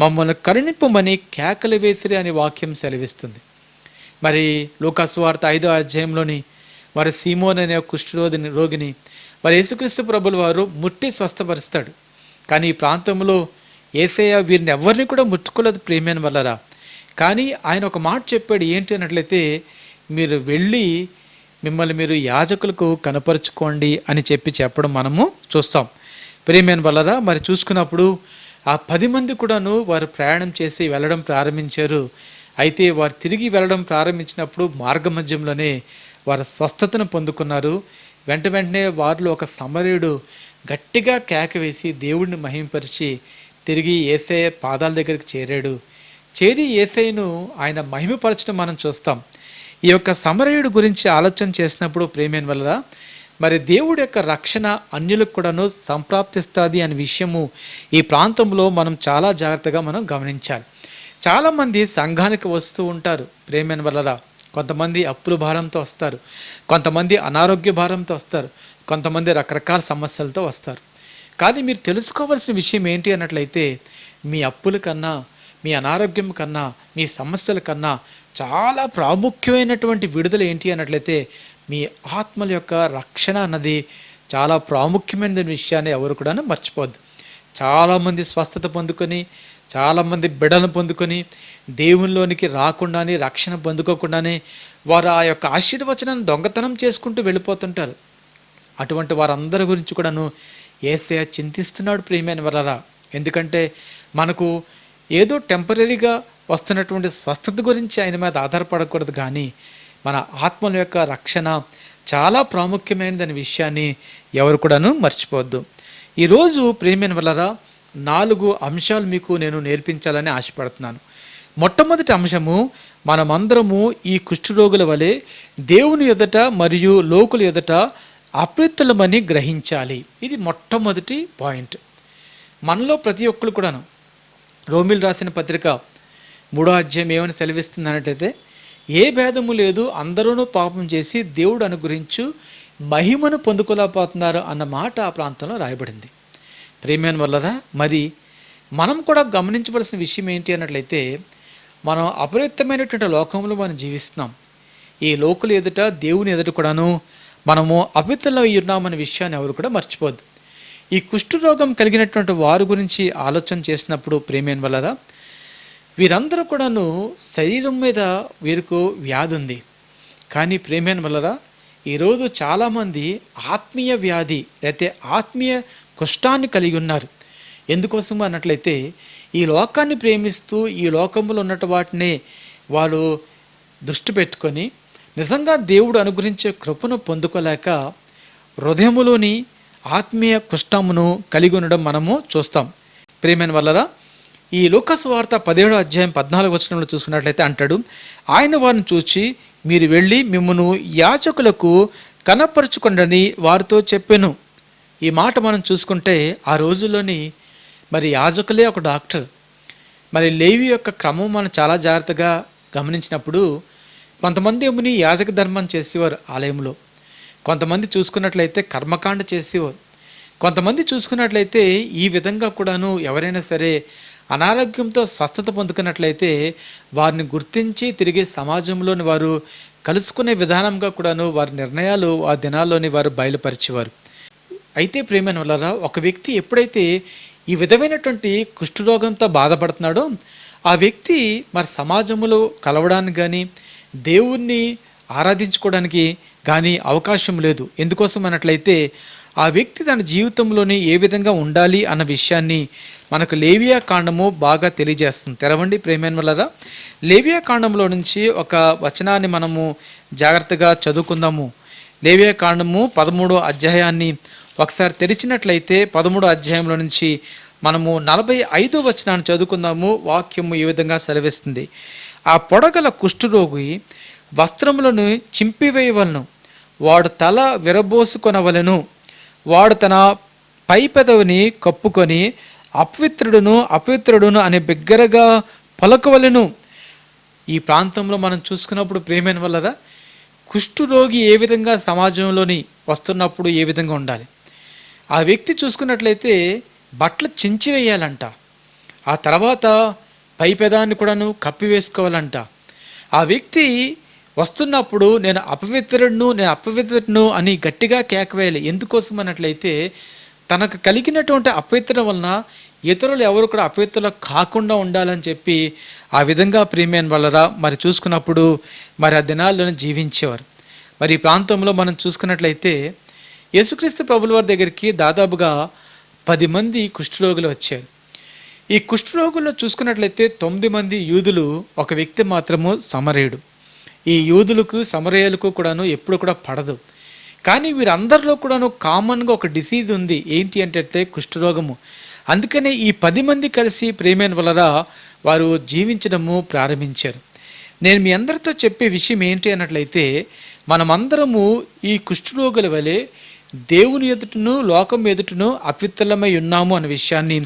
మమ్మల్ని కరుణింపమని కేకలు వేసిరి అని వాక్యం సెలవిస్తుంది. మరి లూకా సువార్త 5వ అధ్యాయంలోని మరి సీమోన్ అనే రోగిని మరి యేసుక్రీస్తు ప్రభుల వారు ముట్టి స్వస్థపరుస్తాడు. కానీ ఈ ప్రాంతంలో యేసయ్య వీరిని ఎవరిని కూడా ముట్టుకోలేదు ప్రేమైన వల్లరా. కానీ ఆయన ఒక మాట చెప్పాడు, ఏంటి అన్నట్లయితే మీరు వెళ్ళి మిమ్మల్ని మీరు యాజకులకు కనపరుచుకోండి అని చెప్పడం మనము చూస్తాం ప్రియమైన వల్లరా. మరి చూసుకున్నప్పుడు ఆ 10 మంది కూడాను వారు ప్రయాణం చేసి వెళ్ళడం ప్రారంభించారు. అయితే వారు తిరిగి వెళ్ళడం ప్రారంభించినప్పుడు మార్గ మధ్యంలోనే వారు స్వస్థతను పొందుకున్నారు. వెంటనే వారిలో ఒక సమరయుడు గట్టిగా కేక వేసి దేవుడిని మహిమపరిచి తిరిగి యేసయ్య పాదాల దగ్గరికి చేరాడు. చేరి యేసయ్యను ఆయన మహిమపరచడం మనం చూస్తాం. ఈ యొక్క సమరయుడు గురించి ఆలోచన చేసినప్పుడు ప్రేమైన వల్ల మరి దేవుడి యొక్క రక్షణ అన్యులకు కూడాను సంప్రాప్తిస్తుంది అనే విషయము ఈ ప్రాంతంలో మనం చాలా జాగ్రత్తగా మనం గమనించాలి. చాలామంది సంఘానికి వస్తూ ఉంటారు ప్రేమైన వల్ల. కొంతమంది అప్పుల భారంతో వస్తారు, కొంతమంది అనారోగ్య భారంతో వస్తారు, కొంతమంది రకరకాల సమస్యలతో వస్తారు. కానీ మీరు తెలుసుకోవాల్సిన విషయం ఏంటి అన్నట్లయితే మీ అప్పుల కన్నా, మీ అనారోగ్యం కన్నా, మీ సమస్యల కన్నా చాలా ప్రాముఖ్యమైనటువంటి విడుదల ఏంటి అన్నట్లయితే మీ ఆత్మల యొక్క రక్షణ అన్నది చాలా ప్రాముఖ్యమైన విషయాన్ని ఎవరు కూడా మర్చిపోద్దు. చాలామంది స్వస్థత పొందుకొని, చాలామంది బిడలను పొందుకొని దేవునిలోనికి రాకుండానే, రక్షణ పొందుకోకుండానే వారు ఆ యొక్క ఆశీర్వచనాన్ని దొంగతనం చేసుకుంటూ వెళ్ళిపోతుంటారు. అటువంటి వారందరి గురించి కూడాను యేసయ్య చింతిస్తున్నాడు ప్రియమైన వారలారా. ఎందుకంటే మనకు ఏదో టెంపరీగా వస్తున్నటువంటి స్వస్థత గురించి ఆయన మీద ఆధారపడకూడదు, కానీ మన ఆత్మల యొక్క రక్షణ చాలా ప్రాముఖ్యమైనదనే విషయాన్ని ఎవరు కూడాను మర్చిపోవద్దు. ఈరోజు ప్రియమైన వారలారా 4 అంశాలు మీకు నేను నేర్పించాలని ఆశపడుతున్నాను. మొట్టమొదటి అంశము, మనమందరము ఈ కుష్ఠరోగుల వలె దేవుని ఎదుట మరియు లోకుల ఎదుట అప్రీతులమని గ్రహించాలి. ఇది మొట్టమొదటి పాయింట్. మనలో ప్రతి ఒక్కరు కూడాను రోమిలు రాసిన పత్రిక 3వ అధ్యాయం ఏమని సెలవిస్తుంది అన్నట్టయితే, ఏ భేదము లేదు, అందరూ పాపం చేసి దేవుడు అనుగ్రహించు మహిమను పొందుకోలేకపోతున్నారు అన్న మాట ఆ ప్రాంతంలో రాయబడింది. ప్రియమైన వల్లరా, మరి మనం కూడా గమనించవలసిన విషయం ఏంటి అన్నట్లయితే, మనం అపరిమితమైనటువంటి లోకంలో మనం జీవిస్తున్నాం. ఈ లోకుల ఎదుట, దేవుని ఎదుట కూడాను మనము అపవిత్రులై ఉన్నామనే విషయాన్ని ఎవరు కూడా మర్చిపోద్దు. ఈ కుష్ఠరోగం కలిగినటువంటి వారి గురించి ఆలోచన చేసినప్పుడు ప్రియమైన వల్లరా, వీరందరూ కూడాను శరీరం మీద వీరికి వ్యాధి ఉంది. కానీ ప్రియమైన వల్లరా, ఈరోజు చాలామంది ఆత్మీయ వ్యాధి లేకపోతే ఆత్మీయ కుష్ఠాన్ని కలిగి ఉన్నారు. ఎందుకోసం అన్నట్లయితే ఈ లోకాన్ని ప్రేమిస్తూ ఈ లోకంలో ఉన్నట్టు వాటిని వారు దృష్టి పెట్టుకొని నిజంగా దేవుడు అనుగ్రహించే కృపను పొందుకోలేక హృదయములోని ఆత్మీయ కుష్ఠమును కలిగి ఉండడం మనము చూస్తాం. ప్రియమైన వల్లరా, ఈ లూకాసు వార్త 17వ అధ్యాయం 14వ వచనంలో చూసుకున్నట్లయితే అంటాడు, ఆయన వారిని చూచి మీరు వెళ్ళి మిమ్మును యాజకులకు కనపరుచుకొండని వారితో చెప్పెను. ఈ మాట మనం చూసుకుంటే ఆ రోజుల్లోని మరి యాజకులే ఒక డాక్టర్. మరి లేవి యొక్క క్రమం మనం చాలా జాగ్రత్తగా గమనించినప్పుడు కొంతమంది ఏమని యాజక ధర్మం చేసేవారు ఆలయంలో, కొంతమంది చూసుకున్నట్లయితే కర్మకాండ చేసేవారు, కొంతమంది చూసుకున్నట్లయితే ఈ విధంగా కూడాను ఎవరైనా సరే అనారోగ్యంతో స్వస్థత పొందుకున్నట్లయితే వారిని గుర్తించి తిరిగి సమాజంలోని వారు కలుసుకునే విధానంగా కూడాను వారి నిర్ణయాలు ఆ దినాల్లోని వారు బయలుపరిచేవారు. అయితే ప్రియమైన వల్లరా, ఒక వ్యక్తి ఎప్పుడైతే ఈ విధమైనటువంటి కుష్ఠరోగంతో బాధపడుతున్నాడో ఆ వ్యక్తి మరి సమాజంలో కలవడానికి కానీ దేవుణ్ణి ఆరాధించుకోవడానికి కానీ అవకాశం లేదు. ఎందుకోసం అన్నట్లయితే ఆ వ్యక్తి తన జీవితంలోని ఏ విధంగా ఉండాలి అన్న విషయాన్ని మనకు లేవియా కాండము బాగా తెలియజేస్తుంది. తెరవండి ప్రియమైన వల్లరా, లేవియా కాండంలో నుంచి ఒక వచనాన్ని మనము జాగ్రత్తగా చదువుకుందాము. లేవియా కాండము 13వ అధ్యాయాన్ని ఒకసారి తెరిచినట్లయితే 13వ అధ్యాయంలో నుంచి మనము 45వ వచనాన్ని చదువుకుందాము. వాక్యము ఈ విధంగా సెలవిస్తుంది, ఆ పొడగల కుష్ఠరోగి వస్త్రములను చింపివేయవలను, వాడు తల విరబోసుకొనవలెను, వాడు తన పై పెదవిని కప్పుకొని అపవిత్రుడును అపవిత్రుడును అనే బిగ్గరగా పలకవలెను. ఈ ప్రాంతంలో మనం చూసుకున్నప్పుడు ప్రేమైన వల్లరా, కుష్ఠరోగి ఏ విధంగా సమాజంలోని వస్తున్నప్పుడు ఏ విధంగా ఉండాలి, ఆ వ్యక్తి చూసుకున్నట్లయితే బట్టలు చించివేయాలంట, ఆ తర్వాత పై పెదాన్ని కూడాను కప్పివేసుకోవాలంట. ఆ వ్యక్తి వస్తున్నప్పుడు నేను అపవిత్రుడును అని గట్టిగా కేకవేయాలి. ఎందుకోసం అన్నట్లయితే తనకు కలిగినటువంటి అపవిత్రం వలన ఇతరులు ఎవరు కూడా అపవిత్రులు కాకుండా ఉండాలని చెప్పి ఆ విధంగా ప్రియమైన వల్లరా మరి చూసుకున్నప్పుడు మరి ఆ దినాల్లోనే జీవించేవారు. మరి ఈ ప్రాంతంలో మనం చూసుకున్నట్లయితే యేసుక్రీస్తు ప్రభుల వారి దగ్గరికి దాదాపుగా 10 మంది కుష్ఠరోగులు వచ్చారు. ఈ కుష్ఠరోగుల్లో చూసుకున్నట్లయితే 9 మంది యూదులు, ఒక వ్యక్తి మాత్రము సమరయుడు. ఈ యూదులకు సమరయులకు కూడాను ఎప్పుడు కూడా పడదు. కానీ వీరందరిలో కూడాను కామన్గా ఒక డిసీజ్ ఉంది. ఏంటి అంటే కుష్ఠరోగము. అందుకనే ఈ 10 మంది కలిసి ప్రేమైన వలరా వారు జీవించడము ప్రారంభించారు. నేను మీ అందరితో చెప్పే విషయం ఏంటి అన్నట్లయితే, మనమందరము ఈ కుష్ఠరోగుల వలె దేవుని ఎదుటను లోకం ఎదుటను అపిత్తలమై ఉన్నాము అనే విషయాన్ని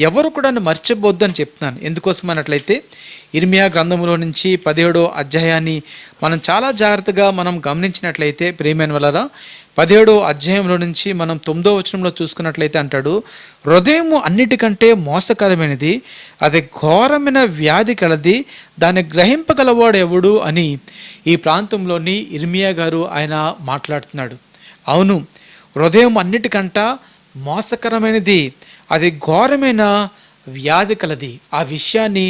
ఎవరు కూడా మర్చిపోద్దు అని చెప్తున్నాను. ఎందుకోసం అన్నట్లయితే ఇర్మియా గ్రంథంలో నుంచి 17వ అధ్యాయాన్ని మనం చాలా జాగ్రత్తగా మనం గమనించినట్లయితే ప్రియమైన వలరా 17వ అధ్యాయంలో నుంచి మనం 9వ వచనంలో చూసుకున్నట్లయితే అంటాడు, హృదయము అన్నిటికంటే మోసకరమైనది, అది ఘోరమైన వ్యాధి కలది, దాన్ని గ్రహింపగలవాడు ఎవడు అని ఈ ప్రాంతంలోని ఇర్మియా గారు ఆయన మాట్లాడుతున్నాడు. అవును, హృదయం అన్నిటికంట మోసకరమైనది, అది ఘోరమైన వ్యాధి కలది. ఆ విషయాన్ని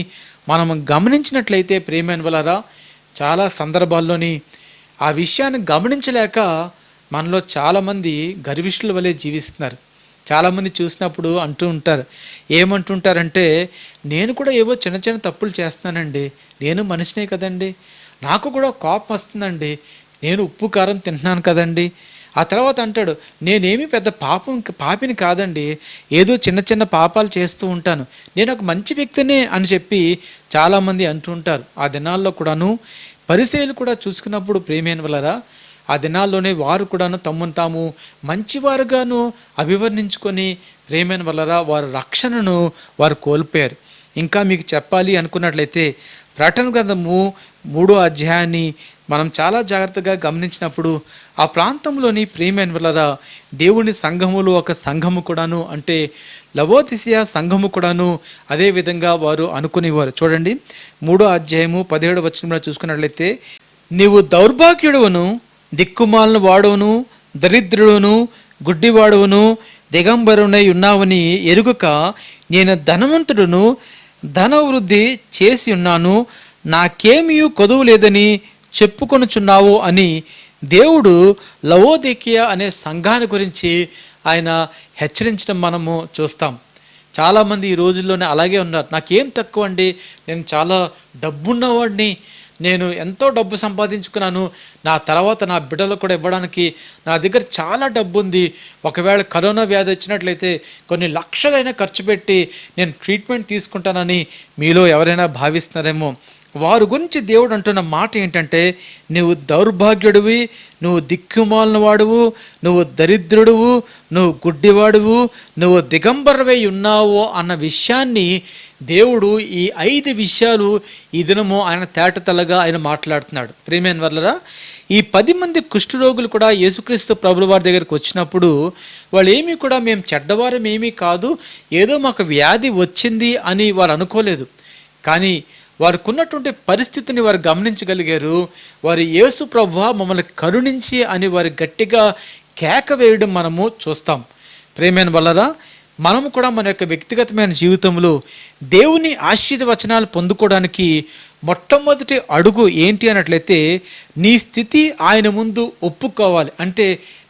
మనం గమనించినట్లయితే ప్రియమైన వలరా చాలా సందర్భాల్లోని ఆ విషయాన్ని గమనించలేక మనలో చాలామంది గర్విష్ఠుల వలె జీవిస్తున్నారు. చాలామంది చూసినప్పుడు అంటూ ఉంటారు, ఏమంటుంటారంటే, నేను కూడా ఏవో చిన్న చిన్న తప్పులు చేస్తున్నానండి, నేను మనిషినే కదండి, నాకు కూడా కోపం వస్తుందండి, నేను ఉప్పు కారం తింటున్నాను కదండి. ఆ తర్వాత అంటాడు, నేనేమి పెద్ద పాపిని కాదండి, ఏదో చిన్న చిన్న పాపాలు చేస్తూ ఉంటాను, నేను ఒక మంచి వ్యక్తినే అని చెప్పి చాలామంది అంటూ ఉంటారు. ఆ దినాల్లో కూడాను పరిసయ్యులు కూడా చూసుకున్నప్పుడు ప్రేమైన వలరా ఆ దినాల్లోనే వారు కూడాను తమ్మును తాము మంచివారుగాను అభివర్ణించుకొని ప్రేమైన వలరా వారి రక్షణను వారు కోల్పోయారు. ఇంకా మీకు చెప్పాలి అనుకున్నట్లయితే ప్రకటన గ్రంథము 3వ అధ్యాయాన్ని మనం చాలా జాగ్రత్తగా గమనించినప్పుడు ఆ ప్రాంతంలోని ప్రియమైన వలరా దేవుని సంఘములో ఒక సంఘము కూడాను, అంటే లవోదిసియా సంఘము కూడాను అదేవిధంగా వారు అనుకునేవారు. చూడండి 3వ అధ్యాయము 17వ వచనంలో చూసుకున్నట్లయితే, నీవు దౌర్భాగ్యుడవును, దిక్కుమాలిన వాడవును, దరిద్రుడును, గుడ్డివాడవును, దిగంబరునై ఉన్నావని ఎరుగక నేను ధనవంతుడును, ధనవృద్ధి చేసి ఉన్నాను, నాకేమీ కొదువు లేదని చెప్పుకొనుచున్నావు అని దేవుడు లవోదికియా అనే సంఘాన్ని గురించి ఆయన హెచ్చరించడం మనము చూస్తాం. చాలామంది ఈ రోజుల్లోనే అలాగే ఉన్నారు. నాకేం తక్కువ అండి, నేను చాలా డబ్బున్నవాడిని, నేను ఎంతో డబ్బు సంపాదించుకున్నాను, నా తర్వాత నా బిడ్డలకు కూడా ఇవ్వడానికి నా దగ్గర చాలా డబ్బు ఉంది, ఒకవేళ కరోనా వ్యాధి వచ్చినట్లయితే కొన్ని లక్షలైనా ఖర్చు పెట్టి నేను ట్రీట్మెంట్ తీసుకుంటానని మీలో ఎవరైనా భావిస్తున్నారేమో. వారి గురించి దేవుడు అంటున్న మాట ఏంటంటే, నువ్వు దౌర్భాగ్యుడివి, నువ్వు దిక్కుమాలిన వాడువు, నువ్వు దరిద్రుడువు, నువ్వు గుడ్డివాడువు, నువ్వు దిగంబరవై ఉన్నావు అన్న విషయాన్ని దేవుడు ఈ 5 విషయాలు ఈ దినము ఆయన తేటతెల్లగా ఆయన మాట్లాడుతున్నాడు. ప్రియమైన వల్లరా ఈ 10 మంది కుష్ఠరోగులు కూడా యేసుక్రీస్తు ప్రభుల వారి దగ్గరికి వచ్చినప్పుడు వాళ్ళు ఏమీ కూడా మేము చెడ్డవారం ఏమీ కాదు, ఏదో మాకు వ్యాధి వచ్చింది అని వారు అనుకోలేదు. కానీ వారికి ఉన్నటువంటి పరిస్థితిని వారు గమనించగలిగారు. వారు యేసు ప్రభువా మమ్మల్ని కరుణించి అని వారు గట్టిగా కేక వేయడం మనము చూస్తాం. ప్రియమైన వల్లరా మనము కూడా మన యొక్క వ్యక్తిగతమైన జీవితంలో దేవుని ఆశీర్వచనాలు పొందుకోవడానికి మొట్టమొదటి అడుగు ఏంటి అన్నట్లయితే, నీ స్థితి ఆయన ముందు ఒప్పుకోవాలి. అంటే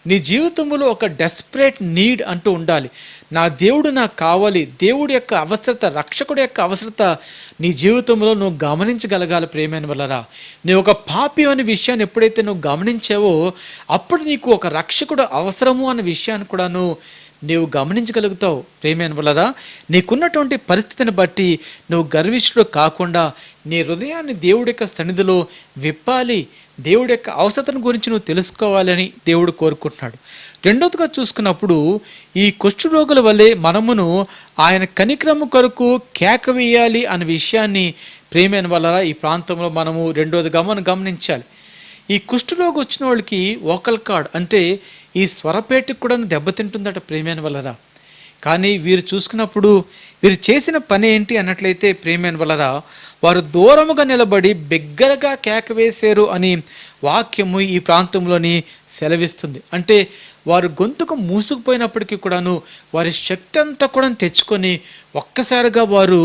నీ జీవితంలో ఒక డెస్పరేట్ నీడ్ అంటూ ఉండాలి. నా దేవుడు నాకు కావాలి, దేవుడి యొక్క అవసరత, రక్షకుడి యొక్క అవసరత నీ జీవితంలో నువ్వు గమనించగలగాలి. ప్రేమైన వల్లరా నీ ఒక పాపి అనే విషయాన్ని ఎప్పుడైతే నువ్వు గమనించావో అప్పుడు నీకు ఒక రక్షకుడు అవసరము అనే విషయాన్ని కూడా నీవు గమనించగలుగుతావు. ప్రేమైన వల్లరా నీకున్నటువంటి పరిస్థితిని బట్టి నువ్వు గర్విష్ఠుడు కాకుండా నీ హృదయాన్ని దేవుడి యొక్క సన్నిధిలో విప్పాలి. దేవుడి యొక్క అవసరతను గురించి నువ్వు తెలుసుకోవాలని దేవుడు కోరుకుంటున్నాడు. రెండోదిగా చూసుకున్నప్పుడు ఈ కుష్ఠరోగుల వల్లే మనమును ఆయన కనికరము కొరకు కేక వేయాలి అనే విషయాన్ని ప్రేమైన వల్లరా ఈ ప్రాంతంలో మనము రెండోదిగా మనం గమనించాలి. ఈ కుష్ఠరోగి వచ్చిన వాళ్ళకి వోకల్ కార్డ్ అంటే ఈ స్వరపేటకు కూడా దెబ్బతింటుందట ప్రేమైన వల్లరా. కానీ వీరు చూసుకున్నప్పుడు వీరు చేసిన పని ఏంటి అన్నట్లయితే ప్రేమైన వల్లరా వారు దూరముగా నిలబడి బిగ్గరగా కేక వేశారు అని వాక్యము ఈ ప్రాంతంలోని సెలవిస్తుంది. అంటే వారు గొంతుకు మూసుకుపోయినప్పటికీ కూడాను వారి శక్తి అంతా కూడా తెచ్చుకొని ఒక్కసారిగా వారు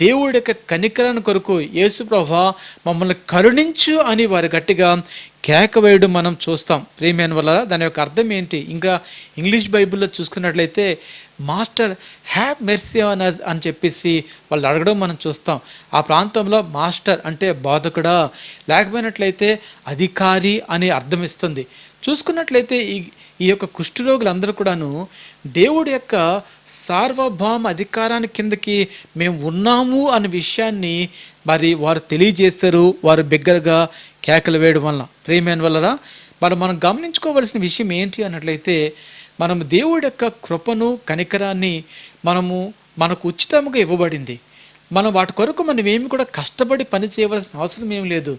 దేవుడి యొక్క కనికరాన్ని కొరకు యేసు ప్రభువా మమ్మల్ని కరుణించు అని వారు గట్టిగా కేక వేయడం మనం చూస్తాం. ప్రేమైన వల్ల దాని యొక్క అర్థం ఏంటి? ఇంకా ఇంగ్లీష్ బైబిల్లో చూసుకున్నట్లయితే master have mercy on us అని చెప్పేసి వాళ్ళు అడగడం మనం చూస్తాం. ఆ ప్రాంతంలో మాస్టర్ అంటే బోధకుడా, లేకపోయినట్లయితే అధికారి అని అర్థం ఇస్తుంది. చూసుకున్నట్లయితే ఈ యొక్క కుష్ఠరోగులందరూ కూడాను దేవుడి యొక్క సార్వభౌమ అధికారాన్ని కిందకి మేము ఉన్నాము అనే విషయాన్ని మరి వారు తెలియజేస్తారు. వారు బిగ్గరగా కేకలు వేయడం వల్ల ప్రేమైన వల్ల మనం గమనించుకోవాల్సిన విషయం ఏంటి అన్నట్లయితే, మనం దేవుడి యొక్క కృపను కనికరాన్ని మనకు ఉచితంగా ఇవ్వబడింది. మనం వాటి కొరకు మనం ఏమి కూడా కష్టపడి పని చేయవలసిన అవసరం ఏం లేదు.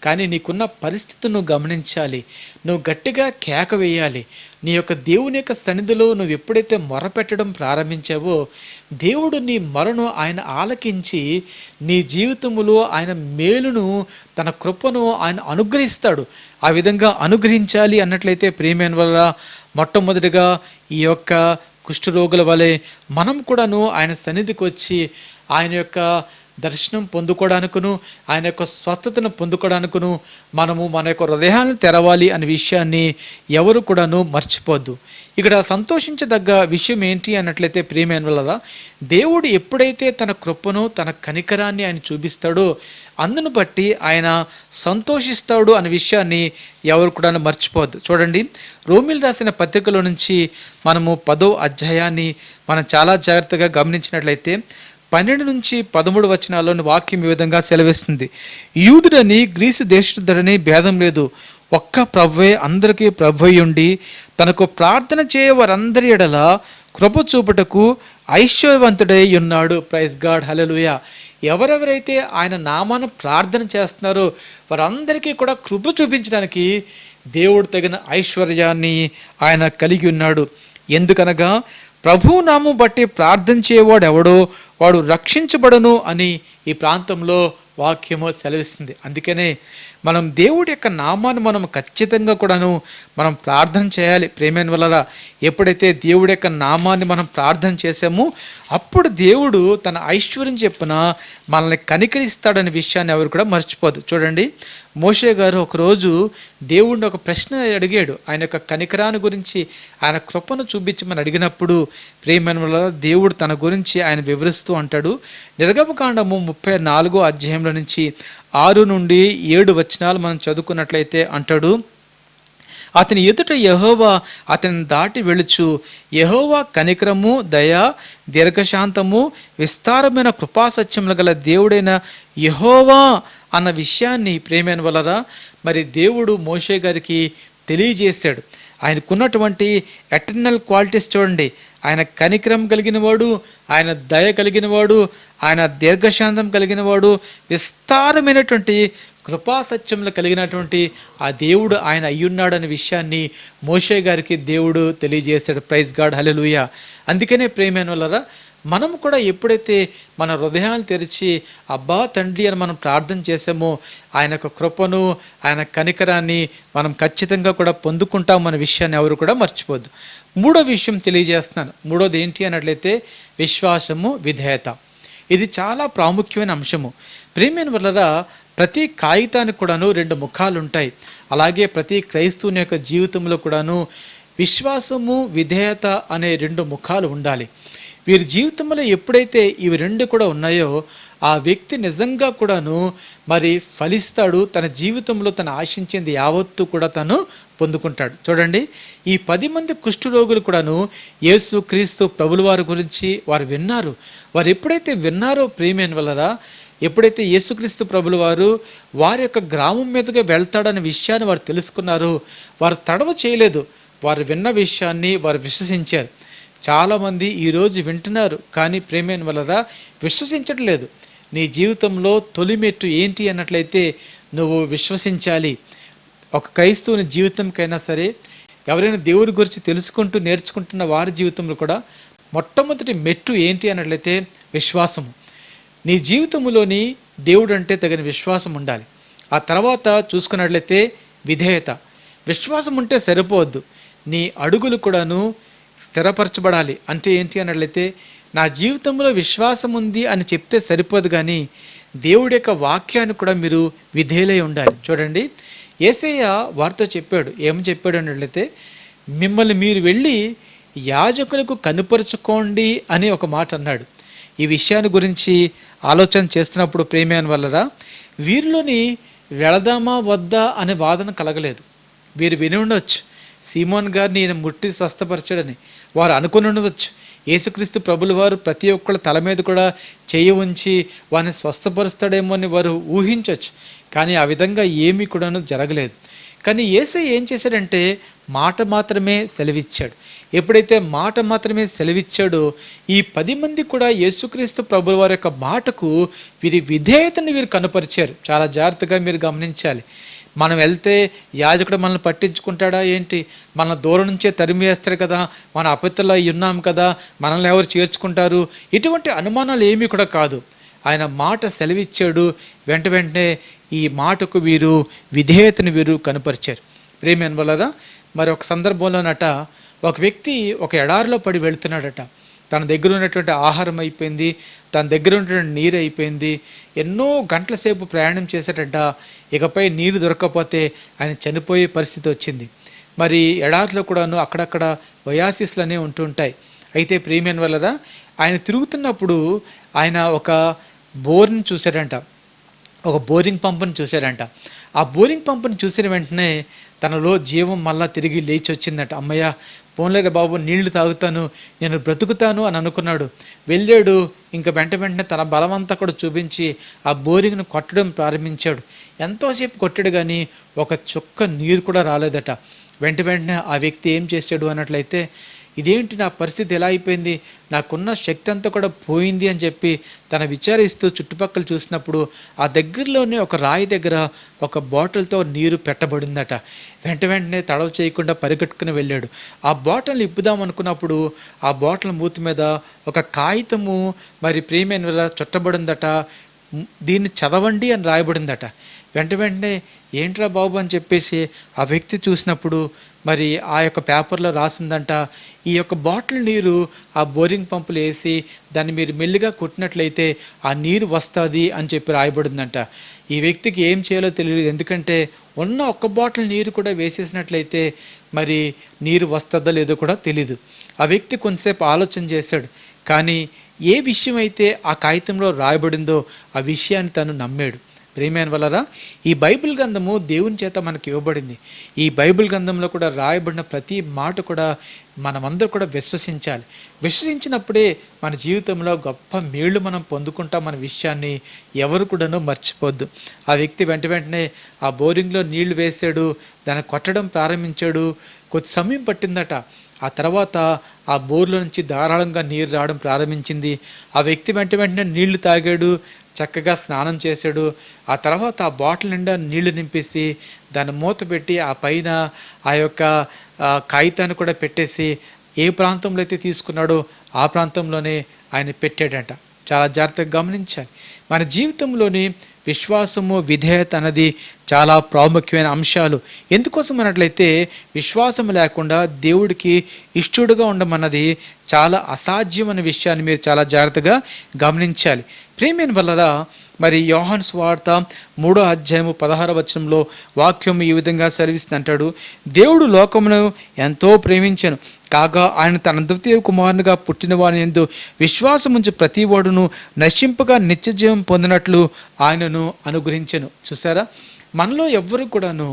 కానీ నీకున్న పరిస్థితిని నువ్వు గమనించాలి, నువ్వు గట్టిగా కేక వేయాలి. నీ యొక్క దేవుని యొక్క సన్నిధిలో నువ్వు ఎప్పుడైతే మొరపెట్టడం ప్రారంభించావో, దేవుడు నీ మొరను ఆయన ఆలకించి నీ జీవితంలో ఆయన మేలును, తన కృపను ఆయన అనుగ్రహిస్తాడు. ఆ విధంగా అనుగ్రహించాలి అన్నట్లయితే ప్రేమైన వల్ల మొట్టమొదటిగా ఈ యొక్క కుష్ఠరోగుల వలె మనం కూడాను ఆయన సన్నిధికి వచ్చి ఆయన యొక్క దర్శనం పొందుకోవడానికును, ఆయన యొక్క స్వస్థతను పొందుకోవడానికును మన యొక్క హృదయాలను తెరవాలి అనే విషయాన్ని ఎవరు కూడాను మర్చిపోద్దు. ఇక్కడ సంతోషించదగ్గ విషయం ఏంటి అన్నట్లయితే ప్రియమైన వల్ల, దేవుడు ఎప్పుడైతే తన కృపను, తన కనికరాన్ని ఆయన చూపిస్తాడో అందును బట్టి ఆయన సంతోషిస్తాడు అనే విషయాన్ని ఎవరు కూడా మర్చిపోవద్దు. చూడండి, రోమిల్ రాసిన పత్రికలో నుంచి మనము 10వ అధ్యాయాన్ని మనం చాలా జాగ్రత్తగా గమనించినట్లయితే 12 నుంచి 13 వచనాల్లోని వాక్యం ఈ విధంగా సెలవిస్తుంది. యూదుడని గ్రీసు దేశస్థుడని భేదం లేదు, ఒక్క ప్రభువే అందరికీ ప్రభువుండి తనకు ప్రార్థన చేయ వారందరి ఎడల కృప చూపుటకు ఐశ్వర్యవంతుడై ఉన్నాడు. ప్రైజ్ గాడ్, హల్లెలూయా. ఎవరెవరైతే ఆయన నామాన్ని ప్రార్థన చేస్తున్నారో వారందరికీ కూడా కృప చూపించడానికి దేవుడు తగిన ఐశ్వర్యాన్ని ఆయన కలిగి ఉన్నాడు. ఎందుకనగా ప్రభువు నామం బట్టి ప్రార్థన చేయవాడు ఎవడో వాడు రక్షించబడను అని ఈ ప్రాంతంలో వాక్యము సెలవిస్తుంది. అందుకనే మనం దేవుడి యొక్క నామాన్ని మనం ఖచ్చితంగా కూడాను మనం ప్రార్థన చేయాలి. ప్రేమైన వల్ల ఎప్పుడైతే దేవుడి యొక్క నామాన్ని మనం ప్రార్థన చేసామో అప్పుడు దేవుడు తన ఐశ్వర్యం చెప్పున మనల్ని కనికరిస్తాడనే విషయాన్ని ఎవరు కూడా మర్చిపోదు. చూడండి, మోషే గారు ఒకరోజు దేవుడిని ఒక ప్రశ్న అడిగాడు. ఆయన యొక్క కనికరాన్ని గురించి, ఆయన కృపను చూపించమని అడిగినప్పుడు ప్రేమైన వల్ల దేవుడు తన గురించి ఆయన వివరిస్తూ అంటాడు. నిర్గమకాండము 34వ అధ్యాయంలో నుంచి 6 నుండి 7 వచనాలు మనం చదువుకున్నట్లయితే అంటాడు, అతని ఎదుట యెహోవా అతని దాటి వెళుచు యెహోవా కనికరము, దయ, దీర్ఘశాంతము, విస్తారమైన కృపాసత్యములు గల దేవుడైన యెహోవా అన్న విషయాన్ని ప్రేమైన వలరా మరి దేవుడు మోషే గారికి తెలియజేశాడు. ఆయనకున్నటువంటి ఎటర్నల్ క్వాలిటీస్ చూడండి. ఆయన కనికరం కలిగిన వాడు, ఆయన దయ కలిగిన వాడు, ఆయన దీర్ఘశాంతం కలిగిన వాడు, విస్తారమైనటువంటి కృపాసత్యములు కలిగినటువంటి ఆ దేవుడు ఆయన అయ్యున్నాడు అనే విషయాన్ని మోషే గారికి దేవుడు తెలియజేశాడు. ప్రైజ్ గాడ్, హల్లెలూయా. అందుకనే ప్రేమైన వల్లరా మనం కూడా ఎప్పుడైతే మన హృదయాలు తెరిచి అబ్బా తండ్రి అని మనం ప్రార్థన చేసామో ఆయన యొక్క కృపను, ఆయన కనికరాన్ని మనం ఖచ్చితంగా కూడా పొందుకుంటాం అనే విషయాన్ని ఎవరు కూడా మర్చిపోద్దు. మూడో విషయం తెలియజేస్తున్నాను. మూడోది ఏంటి అన్నట్లయితే విశ్వాసము, విధేయత. ఇది చాలా ప్రాముఖ్యమైన అంశము. ప్రేమైన వల్లరా ప్రతి కాగితానికి కూడాను 2 ముఖాలు ఉంటాయి. అలాగే ప్రతి క్రైస్తవుని యొక్క జీవితంలో కూడాను విశ్వాసము, విధేయత అనే 2 ముఖాలు ఉండాలి. వీరి జీవితంలో ఎప్పుడైతే ఇవి 2 కూడా ఉన్నాయో ఆ వ్యక్తి నిజంగా కూడాను మరి ఫలిస్తాడు. తన జీవితంలో తను ఆశించింది యావత్తు కూడా తను పొందుకుంటాడు. చూడండి, ఈ 10 మంది కుష్ఠరోగులు కూడాను యేసు క్రీస్తు ప్రభుల వారి గురించి వారు విన్నారు. వారు ఎప్పుడైతే విన్నారో ప్రేమైన వలన ఎప్పుడైతే యేసుక్రీస్తు ప్రభుల వారు వారి యొక్క గ్రామం మీదుగా వెళ్తాడనే విషయాన్ని వారు తెలుసుకున్నారు. వారు తడవ చేయలేదు. వారు విన్న విషయాన్ని వారు విశ్వసించారు. చాలామంది ఈరోజు వింటున్నారు, కానీ ప్రేమైన వలన విశ్వసించడం లేదు. నీ జీవితంలో తొలిమెట్టు ఏంటి అన్నట్లయితే నువ్వు విశ్వసించాలి. ఒక క్రైస్తవుని జీవితంకైనా సరే, ఎవరైనా దేవుడి గురించి తెలుసుకుంటూ నేర్చుకుంటున్న వారి జీవితంలో కూడా మొట్టమొదటి మెట్టు ఏంటి అన్నట్లయితే విశ్వాసము. నీ జీవితంలోని దేవుడు అంటే తగిన విశ్వాసం ఉండాలి. ఆ తర్వాత చూసుకున్నట్లయితే విధేయత. విశ్వాసం ఉంటే సరిపోవద్దు, నీ అడుగులు కూడాను స్థిరపరచబడాలి. అంటే ఏంటి అన్నట్లయితే నా జీవితంలో విశ్వాసం ఉంది అని చెప్తే సరిపోదు, కానీ దేవుడి యొక్క వాక్యాన్ని కూడా మీరు విధేయులై ఉండాలి. చూడండి, యేసయ్య వారితో చెప్పాడు. ఏమి చెప్పాడు అన్నట్లయితే మిమ్మల్ని మీరు వెళ్ళి యాజకులకు కనుపరుచుకోండి అని ఒక మాట అన్నాడు. ఈ విషయాన్ని గురించి ఆలోచన చేస్తున్నప్పుడు ప్రేమైన వల్లరా వీరిలోని వెళదామా వద్దా అనే వాదన కలగలేదు. వీరు విని ఉండవచ్చు, సీమోన్ గారిని ఈయన ముట్టి స్వస్థపరచాడని వారు అనుకుని ఉండవచ్చు. యేసుక్రీస్తు ప్రభుల వారు ప్రతి ఒక్కళ్ళ తల మీద కూడా చేయి ఉంచి వారిని స్వస్థపరుస్తాడేమో అని వారు ఊహించవచ్చు. కానీ ఆ విధంగా ఏమీ కూడాను జరగలేదు. కానీ యేసయ్య ఏం చేశాడంటే మాట మాత్రమే సెలవిచ్చాడు. ఎప్పుడైతే మాట మాత్రమే సెలవిచ్చాడో ఈ 10 మంది కూడా యేసుక్రీస్తు ప్రభుల వారి యొక్క మాటకు వీరి విధేయతను వీరు కనపరిచారు. చాలా జాగ్రత్తగా మీరు గమనించాలి. మనం వెళ్తే యాజకుడు మనల్ని పట్టించుకుంటాడా ఏంటి, మన దూరం నుంచే తరిమి వేస్తాడు కదా, మన అపత్తుల్లో అయి ఉన్నాం కదా, మనల్ని ఎవరు చేర్చుకుంటారు, ఇటువంటి అనుమానాలు ఏమీ కూడా కాదు. ఆయన మాట సెలవిచ్చాడు, వెంటనే ఈ మాటకు వీరు విధేయతను వీరు కనపరిచారు. ప్రేమ వలన మరి ఒక సందర్భంలోనట ఒక వ్యక్తి ఒక ఎడారిలో పడి వెళుతున్నాడట. తన దగ్గర ఉన్నటువంటి ఆహారం అయిపోయింది, తన దగ్గర ఉన్నటువంటి నీరు అయిపోయింది, ఎన్నో గంటల సేపు ప్రయాణం చేసేటంట. ఇకపై నీరు దొరకకపోతే ఆయన చనిపోయే పరిస్థితి వచ్చింది. మరి ఎడారిలో కూడాను అక్కడక్కడ ఒయాసిస్లు అనేవి ఉంటుంటాయి. అయితే ప్రియమైన వలన ఆయన తిరుగుతున్నప్పుడు ఆయన ఒక బోర్ని చూశాడంట, ఒక బోరింగ్ పంపుని చూశాడంట. ఆ బోరింగ్ పంపుని చూసిన వెంటనే తనలో జీవం మళ్ళా తిరిగి లేచి వచ్చిందట. అమ్మయ్య, పోన్లేరా బాబు, నీళ్లు తాగుతాను, నేను బ్రతుకుతాను అని అనుకున్నాడు. వెళ్ళాడు. ఇంకా వెంటనే తన బలమంతా కూడా చూపించి ఆ బోరింగ్ను కొట్టడం ప్రారంభించాడు. ఎంతోసేపు కొట్టాడు కానీ ఒక చుక్క నీరు కూడా రాలేదట. వెంటనే ఆ వ్యక్తి ఏం చేశాడు అన్నట్లయితే, ఇదేంటి నా పరిస్థితి ఎలా అయిపోయింది, నాకున్న శక్తి అంతా కూడా పోయింది అని చెప్పి తన విచారిస్తూ చుట్టుపక్కల చూసినప్పుడు ఆ దగ్గరలోనే ఒక రాయి దగ్గర ఒక బాటిల్తో నీరు పెట్టబడిందట. వెంటనే తడవ చేయకుండా పరిగెట్టుకుని వెళ్ళాడు. ఆ బాటిల్ని ఇప్పుదాం అనుకున్నప్పుడు ఆ బాటిల్ మూతి మీద ఒక కాగితము మరి ప్రియమైన చుట్టబడిందట. దీన్ని చదవండి అని రాయబడిందట. వెంటనే ఏంట్రా బాబు అని చెప్పేసి ఆ వ్యక్తి చూసినప్పుడు మరి ఆ యొక్క పేపర్లో రాసిందంట, ఈ యొక్క బాటిల్ నీరు ఆ బోరింగ్ పంపులు వేసి దాన్ని మీరు మెల్లిగా కొట్టినట్లయితే ఆ నీరు వస్తుంది అని చెప్పి రాయబడిందంట. ఈ వ్యక్తికి ఏం చేయాలో తెలియదు. ఎందుకంటే ఉన్న ఒక్క బాటిల్ నీరు కూడా వేసేసినట్లయితే మరి నీరు వస్తుందో లేదో కూడా తెలీదు. ఆ వ్యక్తి కొంతసేపు ఆలోచన చేశాడు. కానీ ఏ విషయం అయితే ఆ కాగితంలో రాయబడిందో ఆ విషయాన్ని తను నమ్మాడు. ప్రియమైన వలన ఈ బైబిల్ గ్రంథము దేవుని చేత మనకి ఇవ్వబడింది. ఈ బైబిల్ గ్రంథంలో కూడా రాయబడిన ప్రతి మాట కూడా మనమందరూ కూడా విశ్వసించాలి. విశ్వసించినప్పుడే మన జీవితంలో గొప్ప మేళ్ళు మనం పొందుకుంటాం అనే విషయాన్ని ఎవరు కూడాను మర్చిపోద్దు. ఆ వ్యక్తి వెంటనే ఆ బోరింగ్లో నీళ్లు వేసాడు, దాన్ని కొట్టడం ప్రారంభించాడు. కొద్ది సమయం పట్టిందట. ఆ తర్వాత ఆ బోర్లో నుంచి ధారాళంగా నీరు రావడం ప్రారంభించింది. ఆ వ్యక్తి వెంటనే నీళ్లు తాగాడు, చక్కగా స్నానం చేశాడు. ఆ తర్వాత ఆ బాటిల్ నిండా నీళ్లు నింపేసి దాన్ని మూత పెట్టి ఆ పైన ఆ యొక్క కాగితాన్ని కూడా పెట్టేసి ఏ ప్రాంతంలో అయితే తీసుకున్నాడో ఆ ప్రాంతంలోనే ఆయన పెట్టాడంట. చాలా జాగ్రత్తగా గమనించాలి. మన జీవితంలోని విశ్వాసము, విధేయత అన్నది చాలా ప్రాముఖ్యమైన అంశాలు. ఎందుకోసం అన్నట్లయితే విశ్వాసం లేకుండా దేవుడికి ఇష్టడుగా ఉండమన్నది చాలా అసాధ్యమైన విషయాన్ని మీరు చాలా జాగ్రత్తగా గమనించాలి. ప్రేమైన వల్ల మరి యోహాను సువార్త 3వ అధ్యాయము 16వ వచనంలో వాక్యం ఈ విధంగా సెలవిస్తుంది అంటాడు, దేవుడు లోకమును ఎంతో ప్రేమించెను కాగా ఆయన తన ద్వితీయ కుమారునిగా పుట్టిన వాని యందు విశ్వాసముంచు ప్రతి వాడును నశింపగా నిత్యజీవం పొందినట్లు ఆయనను అనుగ్రహించెను. చూసారా, మనలో ఎవ్వరు కూడాను